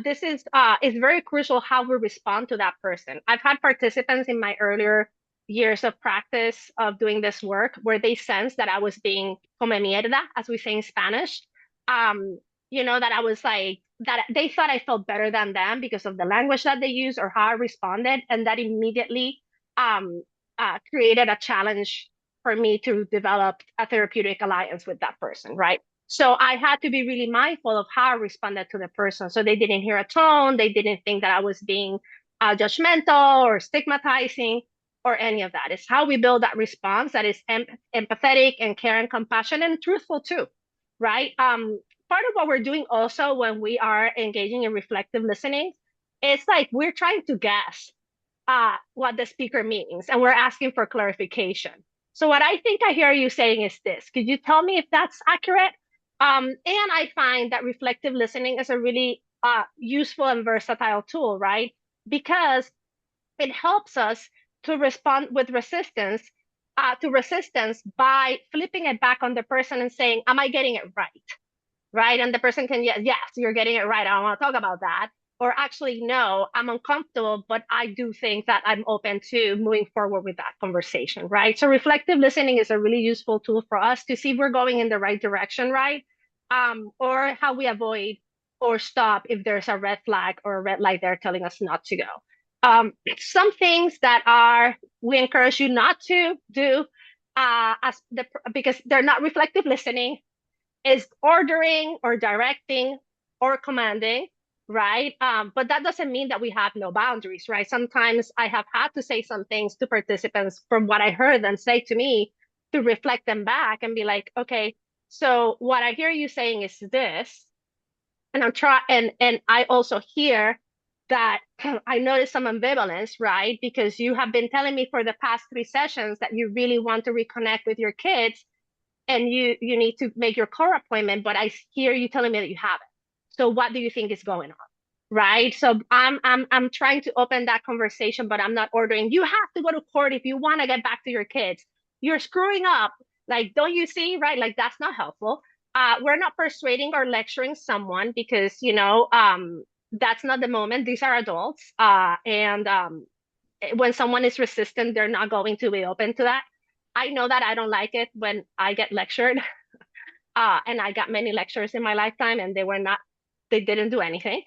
This is very crucial how we respond to that person. I've had participants in my earlier years of practice of doing this work where they sensed that I was being come mierda, as we say in Spanish. Um, that I was like, that they thought I felt better than them because of the language that they use or how I responded. And that immediately um, created a challenge for me to develop a therapeutic alliance with that person, right? So I had to be really mindful of how I responded to the person. So they didn't hear a tone, they didn't think that I was being judgmental or stigmatizing or any of that. It's how we build that response that is empathetic and care and compassion and truthful too, right? Part of what we're doing also when we are engaging in reflective listening, it's like we're trying to guess what the speaker means and we're asking for clarification. So what I think I hear you saying is this. Could you tell me if that's accurate? And I find that reflective listening is a really useful and versatile tool, right? Because it helps us to respond with resistance to resistance by flipping it back on the person and saying, am I getting it right? Right? And the person can, yes, you're getting it right. I don't want to talk about that. Or actually, no, I'm uncomfortable, but I do think that I'm open to moving forward with that conversation, right? So reflective listening is a really useful tool for us to see if we're going in the right direction, right? Or how we avoid or stop if there's a red flag or a red light there telling us not to go. Some things that we encourage you not to do because they're not reflective listening is ordering or directing or commanding. right? But that doesn't mean that we have no boundaries, right? Sometimes I have had to say some things to participants from what I heard them say to me to reflect them back and be like, okay, so what I hear you saying is this, and I'm trying, and I also hear that I notice some ambivalence, right? Because you have been telling me for the past 3 sessions that you really want to reconnect with your kids, and you need to make your core appointment, but I hear you telling me that you haven't. So what do you think is going on? Right. So I'm trying to open that conversation, but I'm not ordering you have to go to court if you want to get back to your kids. You're screwing up. Like, don't you see? Right? Like that's not helpful. We're not persuading or lecturing someone because that's not the moment. These are adults. And when someone is resistant, they're not going to be open to that. I know that I don't like it when I get lectured. And I got many lectures in my lifetime, and they didn't do anything.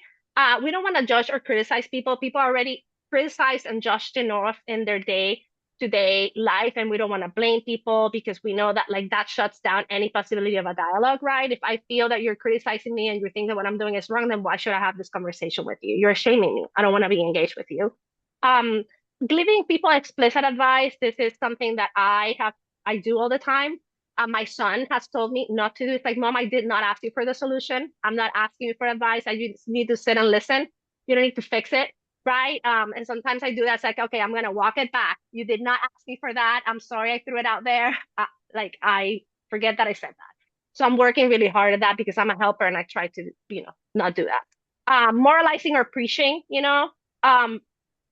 We don't want to judge or criticize people. People are already criticized and judged enough in their day-to-day life, and we don't want to blame people because we know that like that shuts down any possibility of a dialogue, right? If I feel that you're criticizing me and you think that what I'm doing is wrong, then why should I have this conversation with you? You're shaming me. I don't want to be engaged with you. Um, Giving people explicit advice, this is something that I do all the time. My son has told me not to do. It's like, Mom, I did not ask you for the solution. I'm not asking you for advice. I just need to sit and listen. You don't need to fix it, right? And sometimes I do that. It's like, okay, I'm gonna walk it back. You did not ask me for that. I'm sorry I threw it out there. Like I forget that I said that. So I'm working really hard at that because I'm a helper and I try to, not do that. Moralizing or preaching, um,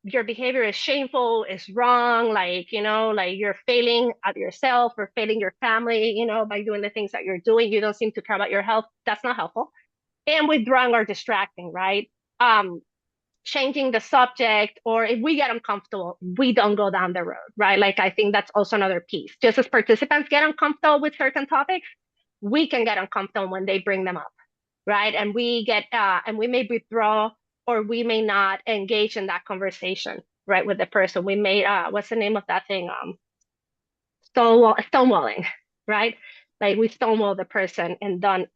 your behavior is shameful, is wrong, like, like you're failing at yourself or failing your family, by doing the things that you're doing. You don't seem to care about your health. That's not helpful. And withdrawing or distracting, right? Um, Changing the subject, or if we get uncomfortable, we don't go down the road, right? Like, I think that's also another piece. Just as participants get uncomfortable with certain topics, we can get uncomfortable when they bring them up, right? And we may withdraw or we may not engage in that conversation, right, with the person. We may, what's the name of that thing? Stonewalling, right? Like we stonewall the person and then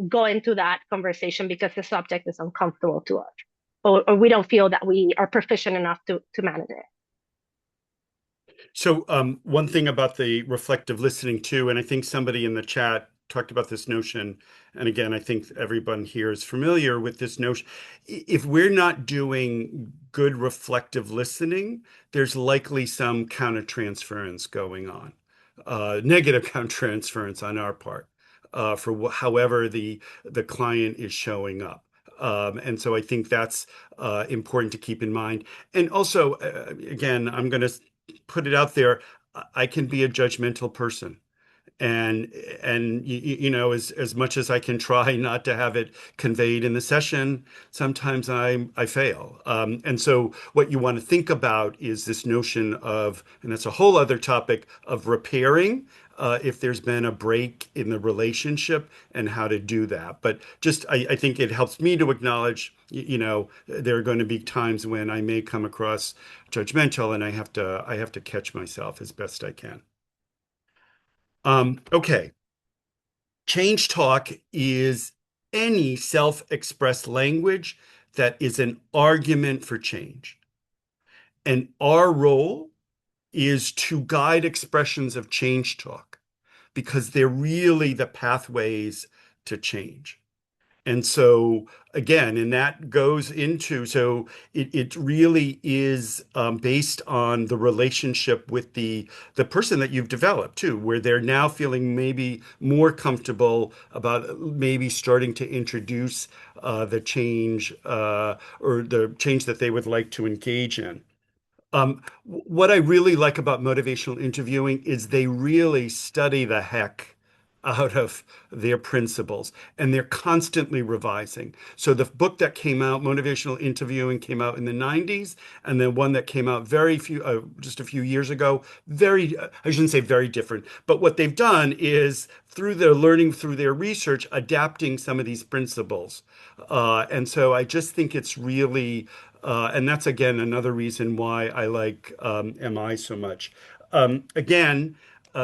go into that conversation because the subject is uncomfortable to us, or we don't feel that we are proficient enough to manage it. So, one thing about the reflective listening too, and I think somebody in the chat talked about this notion, and again, I think everyone here is familiar with this notion. If we're not doing good reflective listening, there's likely some countertransference going on, negative countertransference on our part, for however the client is showing up. And so I think that's important to keep in mind. And also, again, I'm going to put it out there. I can be a judgmental person, and as much as I can try not to have it conveyed in the session, sometimes I fail. And so what you want to think about is this notion of, and that's a whole other topic, of repairing. If there's been a break in the relationship and how to do that. But just, I think it helps me to acknowledge, there are going to be times when I may come across judgmental, and I have to catch myself as best I can. Okay. Change talk is any self-expressed language that is an argument for change. And our role is to guide expressions of change talk because they're really the pathways to change. And so again, and that goes into, so it really is based on the relationship with the person that you've developed too, where they're now feeling maybe more comfortable about maybe starting to introduce the change or the change that they would like to engage in. What I really like about motivational interviewing is they really study the heck out of their principles and they're constantly revising. So the book that came out, Motivational Interviewing, came out in the 90s, and then one that came out just a few years ago, I shouldn't say very different, but what they've done is through their learning, through their research, adapting some of these principles. And so I just think it's really and that's again another reason why I like MI so much. Again,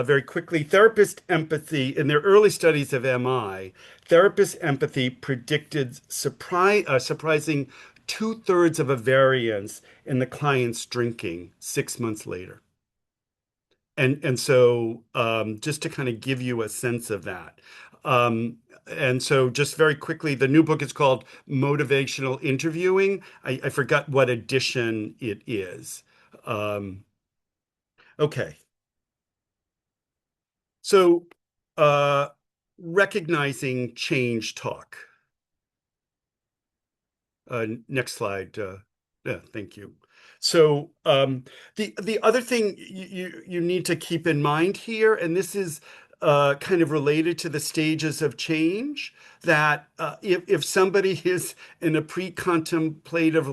very quickly. Therapist empathy, in their early studies of MI, therapist empathy predicted surprising two-thirds of a variance in the client's drinking 6 months later. And so just to kind of give you a sense of that. And so just very quickly, the new book is called Motivational Interviewing. I forgot what edition it is. Um, okay. So uh, recognizing change talk. Next slide. Yeah, thank you. So the other thing you need to keep in mind here, and this is kind of related to the stages of change, that if somebody is in a pre-contemplative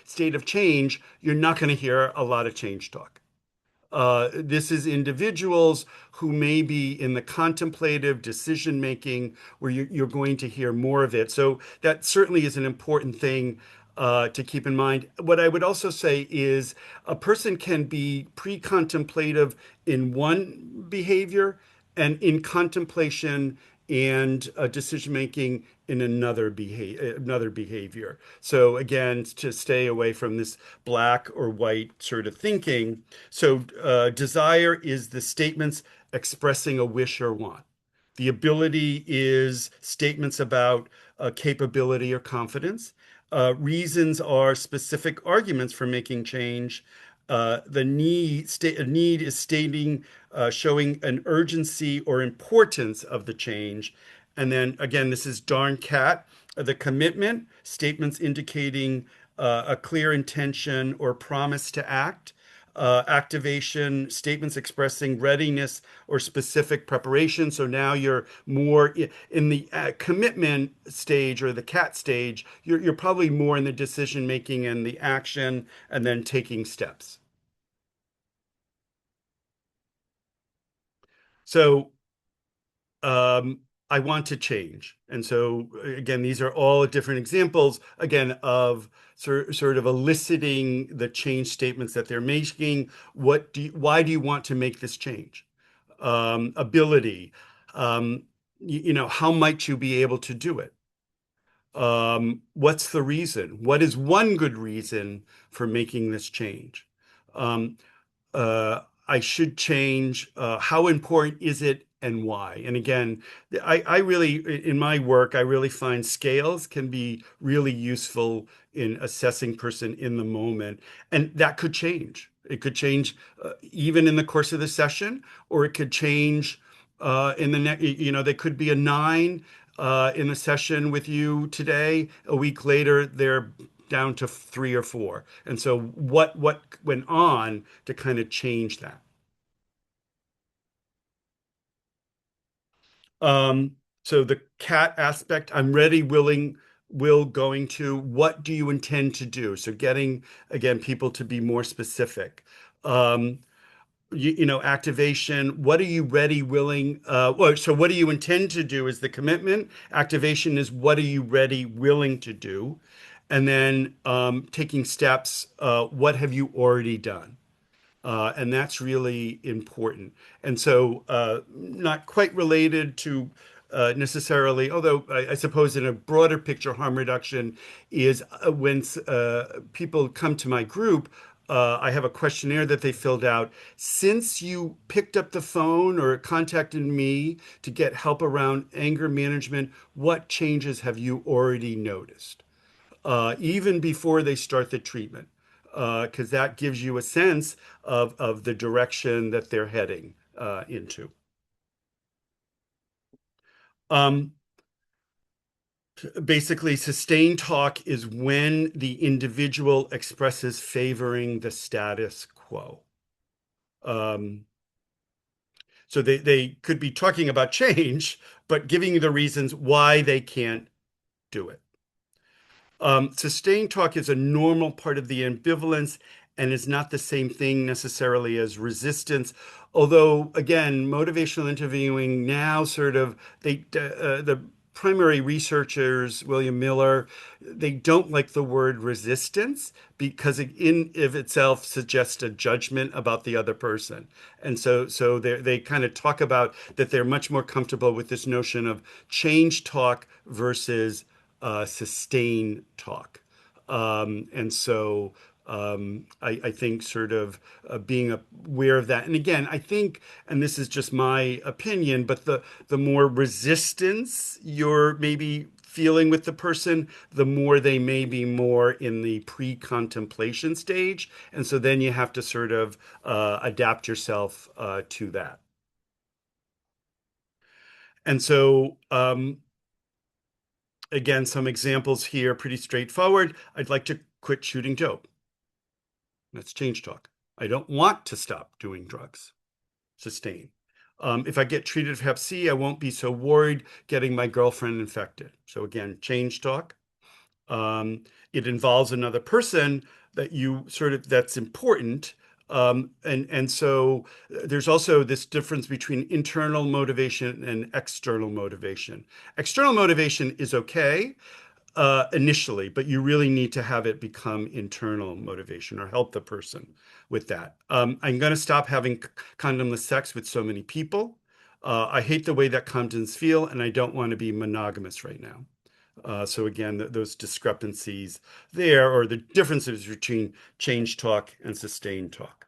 state of change, you're not going to hear a lot of change talk. This is individuals who may be in the contemplative decision making where you're going to hear more of it. So that certainly is an important thing to keep in mind. What I would also say is a person can be pre-contemplative in one behavior and in contemplation and decision making in another behavior. So again, to stay away from this black or white sort of thinking. So desire is the statements expressing a wish or want. The ability is statements about capability or confidence. Reasons are specific arguments for making change. A need is stating, showing an urgency or importance of the change. And then again, this is darn cat. The commitment, statements indicating a clear intention or promise to act. Activation, statements expressing readiness or specific preparation. So now you're more in the commitment stage or the cat stage. You're probably more in the decision making and the action and then taking steps. So um, I want to change. And so, again, these are all different examples, again, of sort of eliciting the change statements that they're making. Why do you want to make this change? Ability, um, how might you be able to do it? What's the reason? What is one good reason for making this change? Um, uh, I should change. How important is it and why? And again, I really, in my work, I really find scales can be really useful in assessing person in the moment. And that could change. It could change even in the course of the session, or it could change in the next, they could be a 9 in the session with you today. A week later, they're down to 3 or 4. And so what went on to kind of change that? So the cat aspect, I'm ready, willing, will, going to, what do you intend to do? So getting, again, people to be more specific. Um, Activation, what are you ready, willing, so what do you intend to do is the commitment. Activation is what are you ready, willing to do? And then taking steps, what have you already done? And that's really important. And so, not quite related to necessarily, although I suppose in a broader picture, harm reduction is when people come to my group. I have a questionnaire that they filled out. Since you picked up the phone or contacted me to get help around anger management, what changes have you already noticed? Even before they start the treatment, because that gives you a sense of the direction that they're heading into. Um, Basically, sustained talk is when the individual expresses favoring the status quo. Um, so they could be talking about change, but giving you the reasons why they can't do it. Sustained talk is a normal part of the ambivalence and is not the same thing necessarily as resistance. Although, again, motivational interviewing now sort of the primary researchers, William Miller, they don't like the word resistance because it in of itself suggests a judgment about the other person. And so they kind of talk about that they're much more comfortable with this notion of change talk versus sustain talk. And so I think sort of being aware of that. And again, I think, and this is just my opinion, but the more resistance you're maybe feeling with the person, the more they may be more in the pre-contemplation stage. And so then you have to sort of adapt yourself to that. And so, again, some examples here, pretty straightforward. I'd like to quit shooting dope. That's change talk. I don't want to stop doing drugs. Sustain. If I get treated for Hep C, I won't be so worried getting my girlfriend infected. So again, change talk. Um, it involves another person that you sort of that's important. And so there's also this difference between internal motivation and external motivation. External motivation is okay initially, but you really need to have it become internal motivation or help the person with that. I'm going to stop having condomless sex with so many people. I hate the way that condoms feel, and I don't want to be monogamous right now. So again, those discrepancies there, or the differences between change talk and sustain talk.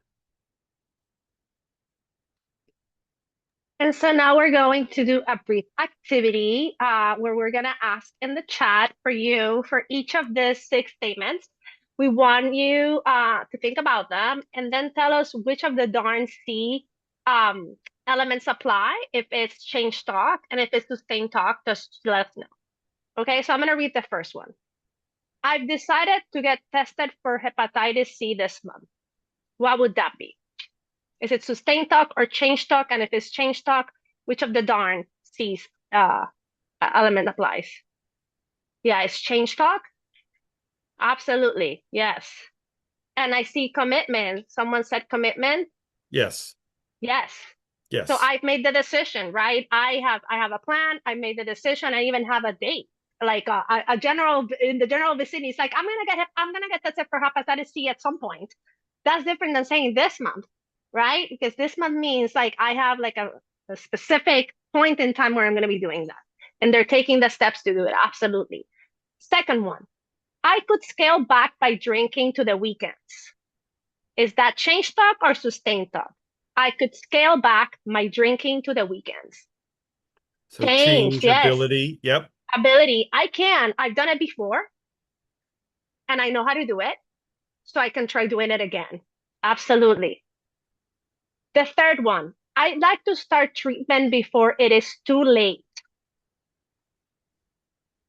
And so now we're going to do a brief activity where we're going to ask in the chat for you for each of these six statements. We want you to think about them and then tell us which of the darn C um, elements apply, if it's change talk, and if it's sustain talk, just let us know. Okay, so I'm going to read the first one. I've decided to get tested for hepatitis C this month. What would that be? Is it sustain talk or change talk? And if it's change talk, which of the darn C's element applies? Yeah, it's change talk. Absolutely, yes. And I see commitment. Someone said commitment. Yes. Yes. So Yes. I've made the decision, right? I have a plan. I made the decision. I even have a date, like a general in the general vicinity. It's like I'm gonna get tested for hepatitis C at some point. That's different than saying this month, right? Because this month means like I have like a specific point in time where I'm gonna be doing that, and they're taking the steps to do it. Absolutely. Second one, I could scale back by drinking to the weekends. Is that change talk or sustain talk? I could scale back my drinking to the weekends. So Change, change yes. ability. Yep. Ability, I can. I've done it before and I know how to do it. So I can try doing it again. Absolutely. The third one, I'd like to start treatment before it is too late.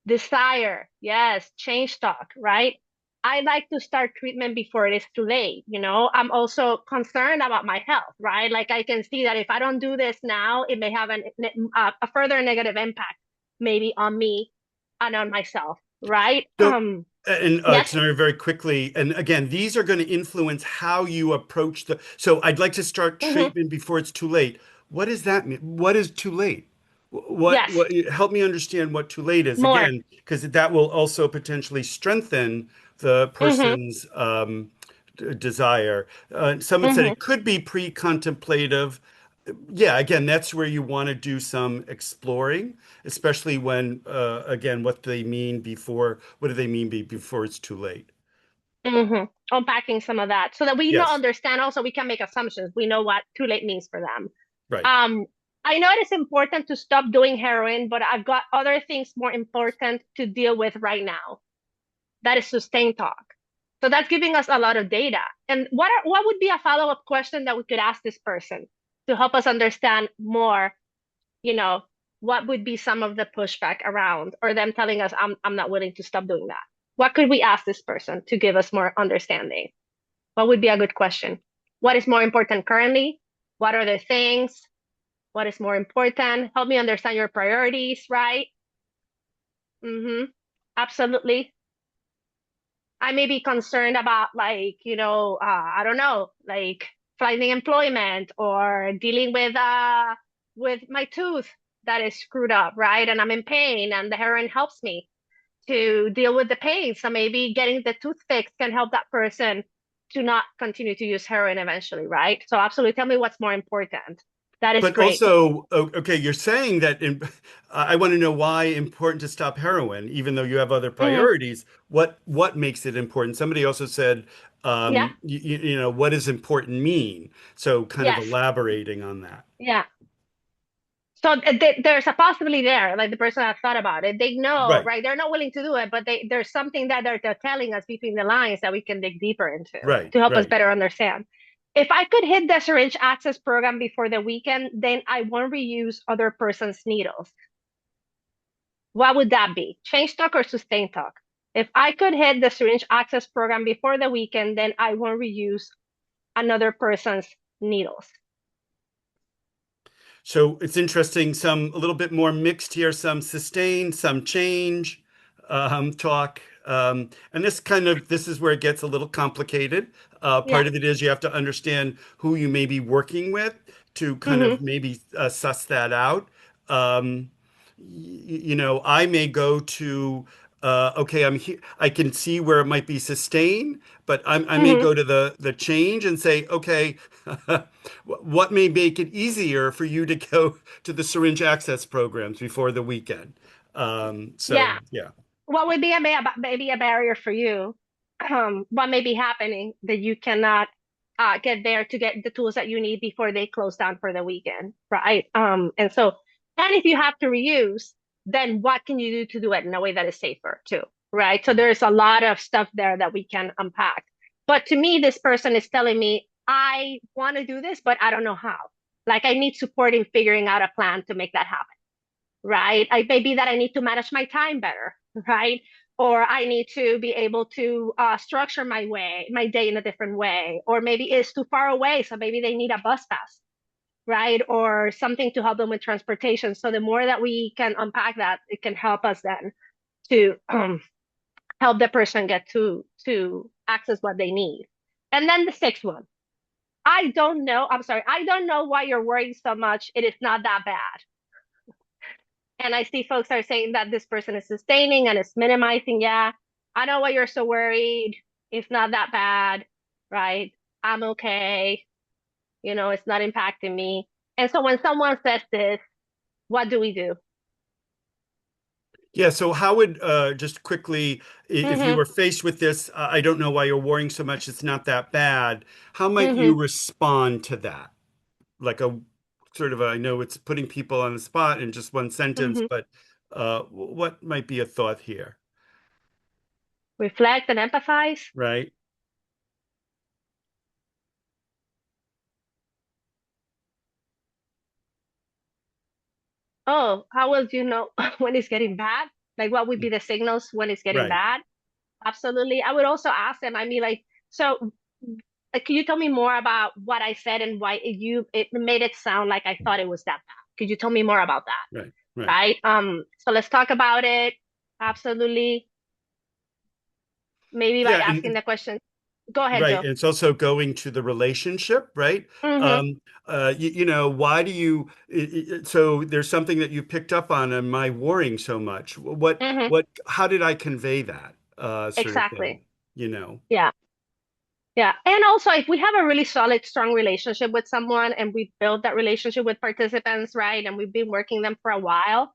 Desire, yes. Change talk, right? I like to start treatment before it is too late. I'm also concerned about my health, right? Like I can see that if I don't do this now, it may have a further negative impact, maybe on me and on myself, right? So, and Yes. Tanari, very quickly, and again, these are going to influence how you approach the. So, I'd like to start Hmm. treatment before it's too late. What does that mean? What is too late? Yes. Help me understand what too late is More. again, because that will also potentially strengthen the Hmm. person's desire. Someone said Hmm. it could be pre-contemplative. Yeah, again, that's where you want to do some exploring, especially when, again, what do they mean before it's too late? Hmm. Unpacking some of that so that we know, Yes, understand also we can make assumptions. We know what too late means for them. right. Um, I know it is important to stop doing heroin, but I've got other things more important to deal with right now. That is sustain talk. So that's giving us a lot of data. And what would be a follow-up question that we could ask this person to help us understand more, you know, what would be some of the pushback around or them telling us I'm not willing to stop doing that. What could we ask this person to give us more understanding? What would be a good question? What is more important currently? What are the things? What is more important? Help me understand your priorities, right? Mm-hmm. Absolutely. I may be concerned about like, I don't know, like finding employment or dealing with my tooth that is screwed up, right? And I'm in pain, and the heroin helps me to deal with the pain. So maybe getting the tooth fixed can help that person to not continue to use heroin eventually, right? So absolutely, tell me what's more important. That is But great. also, okay, you're saying that I want to know why important to stop heroin, even though you have other Hmm. priorities. What makes it important? Somebody also said, Yeah. what does important mean? So kind of Yes. elaborating on that. Yeah. So there's a possibility there, like the person has thought about it. They know, Right, right? They're not willing to do it, but there's something that they're telling us between the lines that we can dig deeper into right, to help us right. better understand. If I could hit the syringe access program before the weekend, then I won't reuse other person's needles. What would that be? Change talk or sustain talk? If I could hit the syringe access program before the weekend, then I won't reuse another person's needles. So it's interesting, some a little bit more mixed here, some sustain, some change talk. And this is where it gets a little complicated. Yeah. Part of it is you have to understand who you may be working with to kind Hmm. of maybe suss that out. I may go to okay, I'm here. I can see where it might be sustain, but I may Hmm. go to the change and say, okay, what may make it easier for you to go to the syringe access programs before the weekend? Yeah. Yeah, What would be maybe a barrier for you? What may be happening that you cannot get there to get the tools that you need before they close down for the weekend, right? And if you have to reuse, then what can you do to do it in a way that is safer too, right? So there's a lot of stuff there that we can unpack. But to me, this person is telling me, I want to do this, but I don't know how. Like I need support in figuring out a plan to make that happen, right? I maybe that I need to manage my time better, right? Or I need to be able to structure my day in a different way. Or maybe it's too far away, so maybe they need a bus pass, right? Or something to help them with transportation. So the more that we can unpack that, it can help us then to help the person get to access what they need. And then the sixth one, I don't know. I'm sorry, I don't know why you're worrying so much. It is not that bad. And I see folks are saying that this person is sustaining and is minimizing. Yeah, I know why you're so worried. It's not that bad, right? I'm okay. It's not impacting me. And so when someone says this, what do we do? yeah. So how would just quickly, if you Mm-hmm. were faced with this, I don't know why you're worrying so much. It's not that bad. How might you Mm-hmm. respond to that? Like a sort of I know it's putting people on the spot in just one sentence, Mm-hmm. but what might be a thought here, Reflect and empathize. right? Oh, how will you know when it's getting bad? Like, what would be the signals when it's getting Right. bad? Absolutely. I would also ask them, I mean, like, so can you tell me more about what I said and why it made it sound like I thought it was that bad? Could you tell me more about that? Right. Right. Right? So let's talk about it. Absolutely. Maybe by Yeah, asking and the question. Go ahead, right. Joe. And it's also going to the relationship, right? Mm-hmm. Why do you so there's something that you picked up on, am I worrying so much? Mm-hmm. How did I convey that sort of thing, Exactly. you know? Yeah. Yeah. And also, if we have a really solid, strong relationship with someone and we've built that relationship with participants, right? And we've been working them for a while,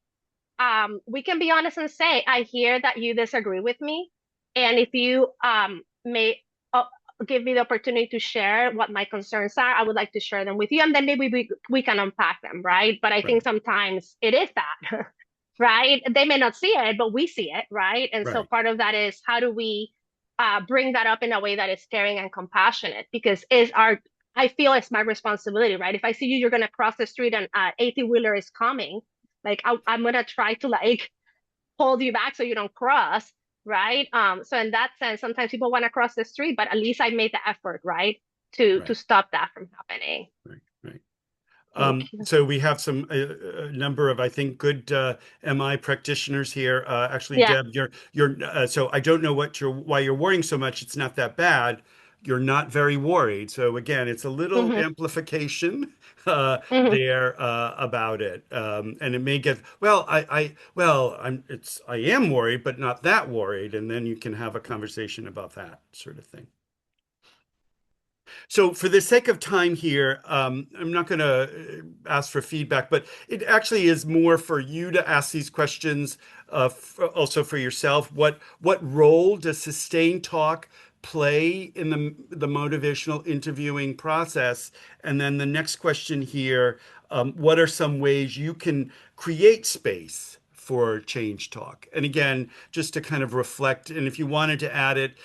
we can be honest and say, I hear that you disagree with me. And if you may uh, give me the opportunity to share what my concerns are, I would like to share them with you. And then maybe we can unpack them, right? But I think Right. sometimes it is that, right? They may not see it, but we see it, right? And so Right. part of that is how do we bring that up in a way that is caring and compassionate? Because I feel it's my responsibility, right? If I see you, you're going to cross the street and 18 wheeler is coming, like I'm gonna try to like hold you back so you don't cross, right? So in that sense, sometimes people want to cross the street, but at least I made the effort, right, to Right. stop that from happening. Right. Right. Thank you. So we have some a number of, I think, good MI practitioners here. Actually, Yeah. Deb, you're so I don't know why you're worrying so much. It's not that bad. you're not very worried. So again, it's a little Hmm. amplification Hmm. there about it, and it may get well. I am worried, but not that worried, and then you can have a conversation about that sort of thing. So, for the sake of time here, I'm not going to ask for feedback, but it actually is more for you to ask these questions, also for yourself. What role does sustained talk play in the motivational interviewing process? And then the next question here, what are some ways you can create space for change talk? And again, just to kind of reflect, and if you wanted to add it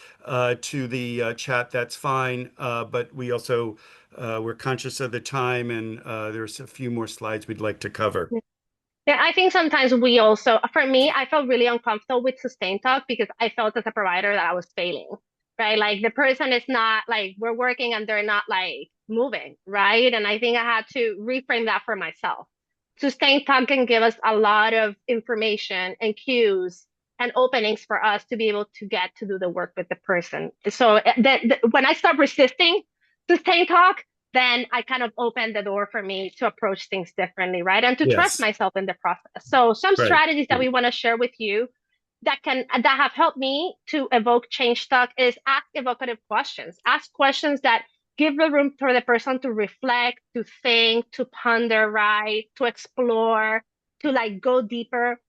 to the chat, that's fine. But we're conscious of the time, and there's a few more slides we'd like to cover. Yeah, I think sometimes we also, for me, I felt really uncomfortable with sustained talk because I felt as a provider that I was failing, right? Like the person is not like we're working and they're not like moving, right? And I think I had to reframe that for myself. Sustained talk can give us a lot of information and cues and openings for us to be able to get to do the work with the person. So when I start resisting sustained talk, then I kind of opened the door for me to approach things differently, right? And to trust Yes, myself in the process. So some right. strategies that we want to share with you that have helped me to evoke change talk is ask evocative questions. Ask questions that give the room for the person to reflect, to think, to ponder, right? To explore, to like go deeper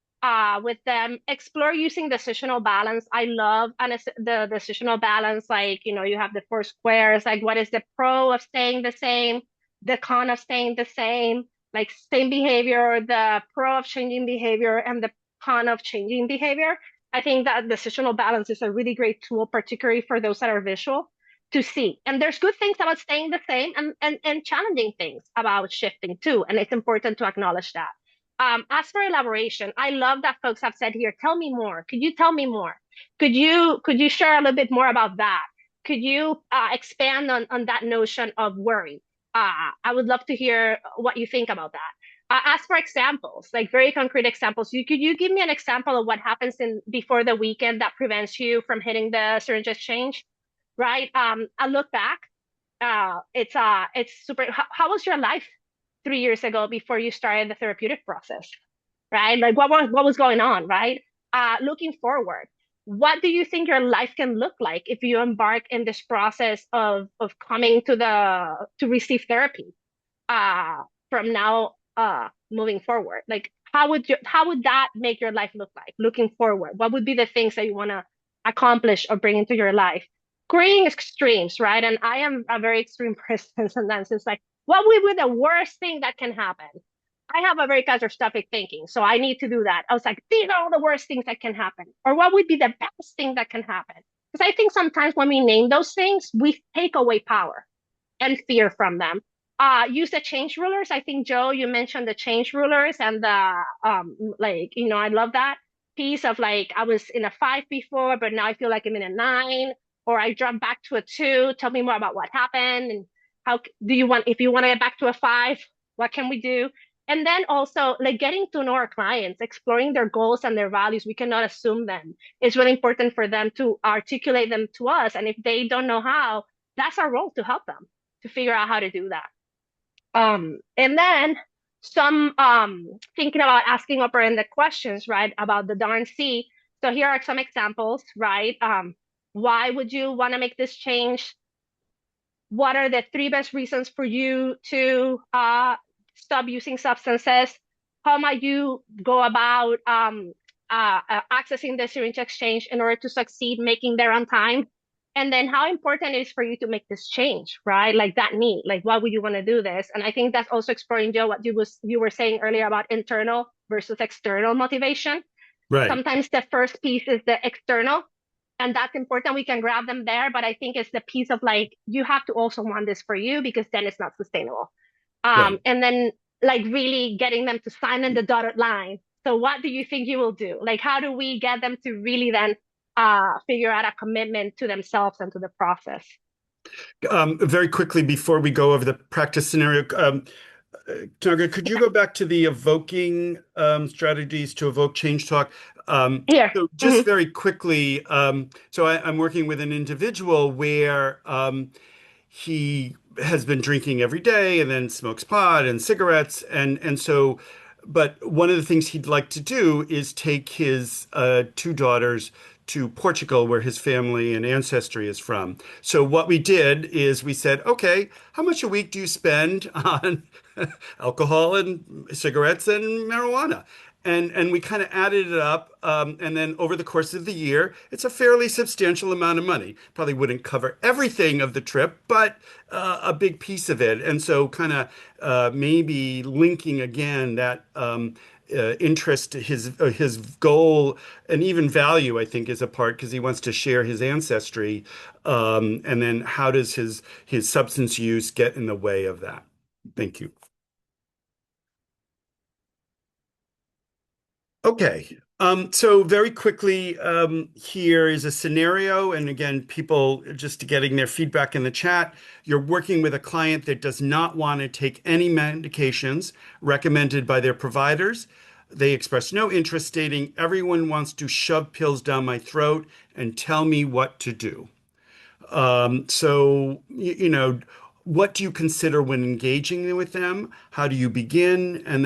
with them. Explore using decisional balance. I love the decisional balance. Like, you have the four squares. Like, what is the pro of staying the same? The con of staying the same? Like, same behavior, the pro of changing behavior, and the con of changing behavior. I think that decisional balance is a really great tool, particularly for those that are visual to see. And there's good things about staying the same and challenging things about shifting too. And it's important to acknowledge that. As for elaboration, I love that folks have said here, tell me more. Could you tell me more? Could you share a little bit more about that? Could you expand on that notion of worry? I would love to hear what you think about that. Ask for examples, like very concrete examples. Could you give me an example of what happens in before the weekend that prevents you from hitting the syringe exchange? Right? I look back. It's super. How was your life 3 years ago before you started the therapeutic process? Right? Like what was going on? Right? Looking forward, what do you think your life can look like if you embark in this process of coming to receive therapy? uh from now moving forward, like how would that make your life look like looking forward? What would be the things that you want to accomplish or bring into your life? Creating extremes, right? And I am a very extreme person sometimes. It's like, what would be the worst thing that can happen? I have a very catastrophic thinking, so I need to do that. I was like, these are all the worst things that can happen, or what would be the best thing that can happen? Because I think sometimes when we name those things, we take away power and fear from them. Use the change rulers. I think Joe, you mentioned the change rulers and the like, I love that piece of like I was in a 5 before, but now I feel like I'm in a 9, or I dropped back to a 2. Tell me more about what happened and how do you want if you want to get back to a 5, what can we do? And then also like getting to know our clients, exploring their goals and their values. We cannot assume them. It's really important for them to articulate them to us. And if they don't know how, that's our role to help them to figure out how to do that. And then some thinking about asking open-ended questions, right, about the darn C. So here are some examples, right? Why would you want to make this change? What are the 3 best reasons for you to stop using substances? How might you go about accessing the syringe exchange in order to succeed making there on time? And then how important it is for you to make this change, right? Like that need, like why would you want to do this? And I think that's also exploring, Joe, what you were saying earlier about internal versus external motivation. Right. Sometimes the first piece is the external, and that's important. We can grab them there, but I think it's the piece of like you have to also want this for you because then it's not sustainable. Right. And then like really getting them to sign in the dotted line. So what do you think you will do? Like how do we get them to really then figure out a commitment to themselves and to the process? Very quickly before we go over the practice scenario, Margaret, could you go back to the evoking strategies to evoke change talk? Here. So Hmm. just very quickly, I'm working with an individual where he has been drinking every day and then smokes pot and cigarettes but one of the things he'd like to do is take his two daughters to Portugal, where his family and ancestry is from. So what we did is we said, okay, how much a week do you spend on alcohol and cigarettes and marijuana? And we kind of added it up, and then over the course of the year, it's a fairly substantial amount of money. Probably wouldn't cover everything of the trip, but a big piece of it. And so, kind of maybe linking again that interest, his goal, and even value, I think, is a part because he wants to share his ancestry. And then, how does his substance use get in the way of that? Thank you. Okay. So very quickly, here is a scenario. And again, people just getting their feedback in the chat. You're working with a client that does not want to take any medications recommended by their providers. They express no interest, stating, everyone wants to shove pills down my throat and tell me what to do. What do you consider when engaging with them? How do you begin? And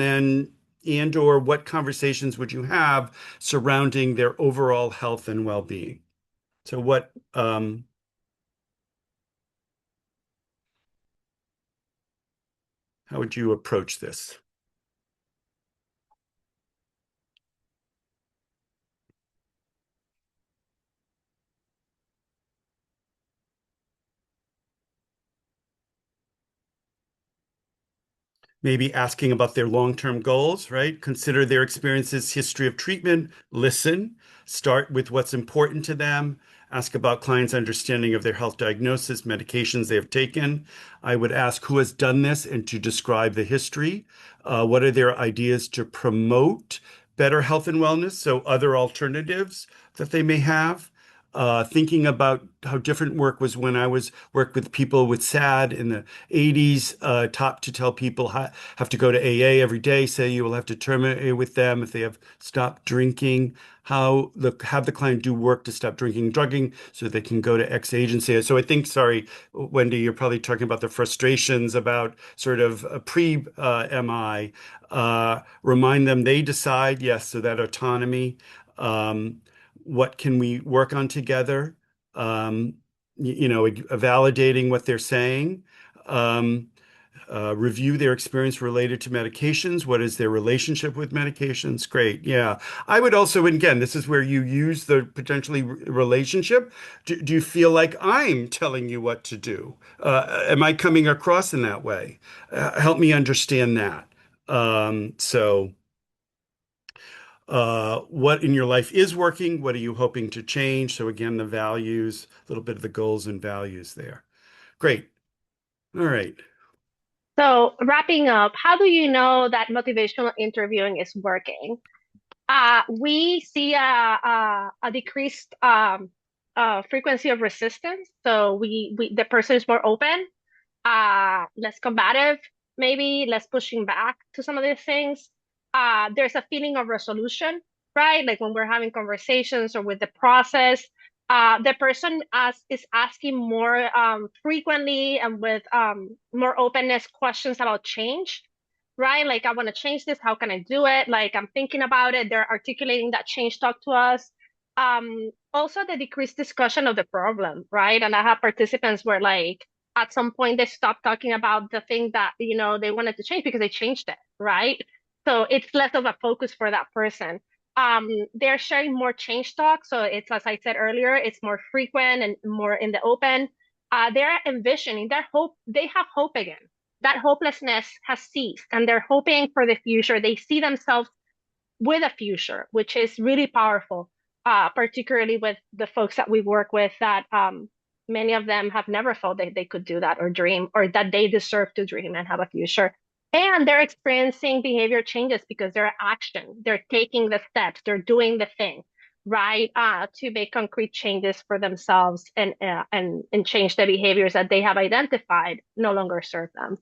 or what conversations would you have surrounding their overall health and well-being? So how would you approach this? Maybe asking about their long-term goals, right? Consider their experiences, history of treatment, listen, start with what's important to them, ask about clients' understanding of their health diagnosis, medications they have taken. I would ask who has done this and to describe the history. What are their ideas to promote better health and wellness? So other alternatives that they may have. Thinking about how different work was when I was worked with people with SAD in the 80s, taught to tell people have to go to AA every day, say you will have to terminate with them if they have stopped drinking, have the client do work to stop drinking and drugging so they can go to X agency. So I think, sorry, Wendy, you're probably talking about the frustrations about sort of pre-MI. Remind them they decide, yes, so that autonomy. Um, what can we work on together? Um, validating what they're saying. Um, Review their experience related to medications. What is their relationship with medications? Great. Yeah. I would also, and again, this is where you use the potentially relationship. Do you feel like I'm telling you what to do? Am I coming across in that way? Help me understand that. So what in your life is working? What are you hoping to change? So again, the values, a little bit of the goals and values there. Great. All right. So wrapping up, how do you know that motivational interviewing is working? We see a decreased frequency of resistance. So we the person is more open, less combative, maybe less pushing back to some of these things. There's a feeling of resolution, right? Like when we're having conversations or with the process, the person is asking more frequently and with more openness questions about change, right? Like, I want to change this. How can I do it? Like, I'm thinking about it. They're articulating that change talk to us. Also the decreased discussion of the problem, right? And I have participants where like at some point they stopped talking about the thing that, they wanted to change because they changed it, right? So it's less of a focus for that person. They're sharing more change talk. So it's, as I said earlier, it's more frequent and more in the open. They're envisioning their hope. They have hope again. That hopelessness has ceased and they're hoping for the future. They see themselves with a future, which is really powerful, particularly with the folks that we work with that many of them have never felt that they could do that or dream or that they deserve to dream and have a future. And they're experiencing behavior changes because they're action, they're taking the steps, they're doing the thing, right? To make concrete changes for themselves and change the behaviors that they have identified no longer serve them.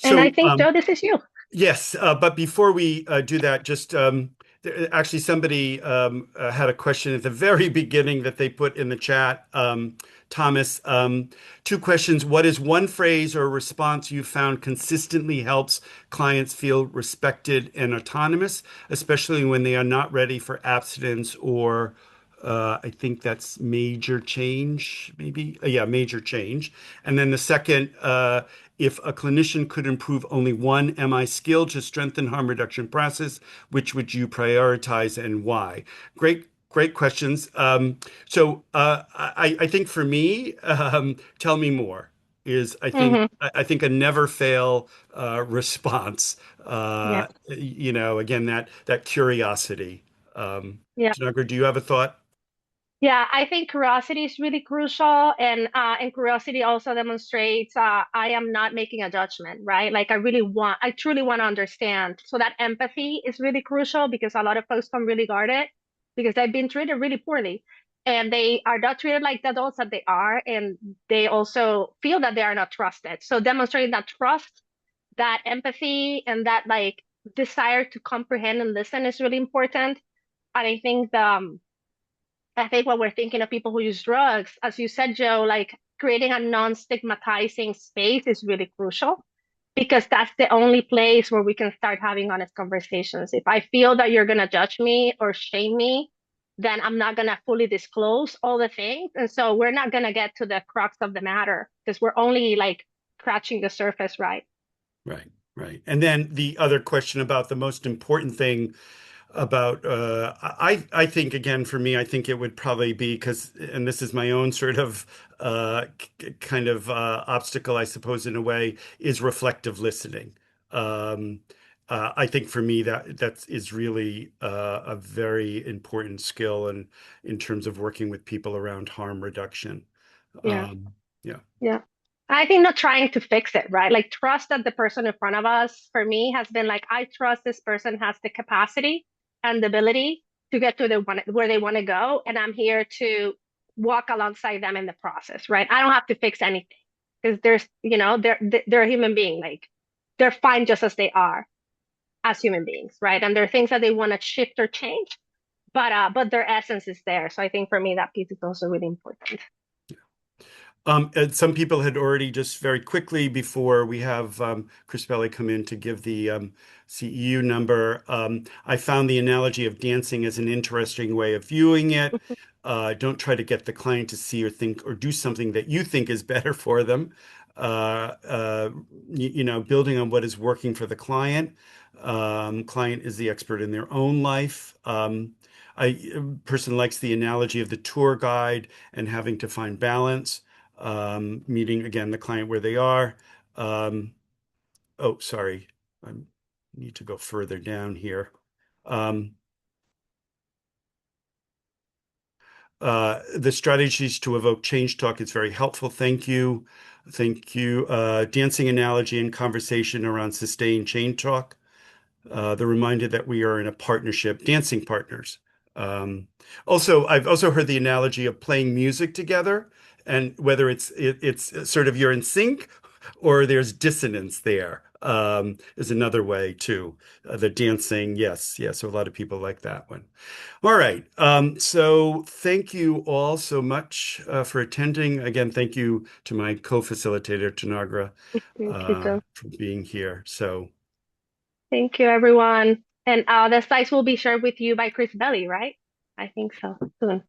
And I So, think, Joe, this is you. yes, but before we do that, just actually somebody had a question at the very beginning that they put in the chat. Thomas, two questions. What is one phrase or response you found consistently helps clients feel respected and autonomous, especially when they are not ready for abstinence or I think that's major change, maybe. Yeah, major change. And then the second, if a clinician could improve only one MI skill to strengthen harm reduction process, which would you prioritize and why? Great questions. I think for me, tell me more is Hmm. I think a never fail response. Yeah. Again that curiosity. Yeah. Tanagra, do you have a thought? Yeah, I think curiosity is really crucial, and curiosity also demonstrates I am not making a judgment, right? Like I truly want to understand. So that empathy is really crucial because a lot of folks come really guarded because they've been treated really poorly, and they are not treated like the adults that they are, and they also feel that they are not trusted. So demonstrating that trust, that empathy, and that like desire to comprehend and listen is really important. And I think when we're thinking of people who use drugs, as you said, Joe, like creating a non-stigmatizing space is really crucial because that's the only place where we can start having honest conversations. If I feel that you're going to judge me or shame me, then I'm not going to fully disclose all the things. And so we're not going to get to the crux of the matter because we're only like scratching the surface, right? Right, right. And then the other question about the most important thing about I think again for me I think it would probably be because and this is my own sort of kind of obstacle I suppose in a way is reflective listening. Um, I think for me that is really a very important skill and in terms of working with people around harm reduction. Yeah. Yeah, Yeah. I think not trying to fix it, right? Like trust that the person in front of us, for me, has been like, I trust this person has the capacity and the ability to get to where they want to go. And I'm here to walk alongside them in the process, right? I don't have to fix anything because they're a human being. Like they're fine just as they are as human beings, right? And there are things that they want to shift or change, but their essence is there. So I think for me, that piece is also really important. And some people had already just very quickly before we have Chris Belli come in to give the CEU number. I found the analogy of dancing as an interesting way of viewing it. Don't try to get the client to see or think or do something that you think is better for them. Uh, uh, Building on what is working for the client. Client is the expert in their own life. Person likes the analogy of the tour guide and having to find balance, meeting again the client where they are. Um, oh, sorry, I need to go further down here. Um, the strategies to evoke change talk is very helpful. Thank you. Thank you. Dancing analogy and conversation around sustained change talk. The reminder that we are in a partnership, dancing partners. Um, I've also heard the analogy of playing music together, and whether it's sort of you're in sync or there's dissonance there. Is another way too. The dancing, yes, yes. So a lot of people like that one. All right. So thank you all so much for attending. Again, thank you to my co-facilitator, Tanagra, Thank you, Joe. for being here. So. Thank you, everyone. And the slides will be shared with you by Chris Belli, right? I think so soon.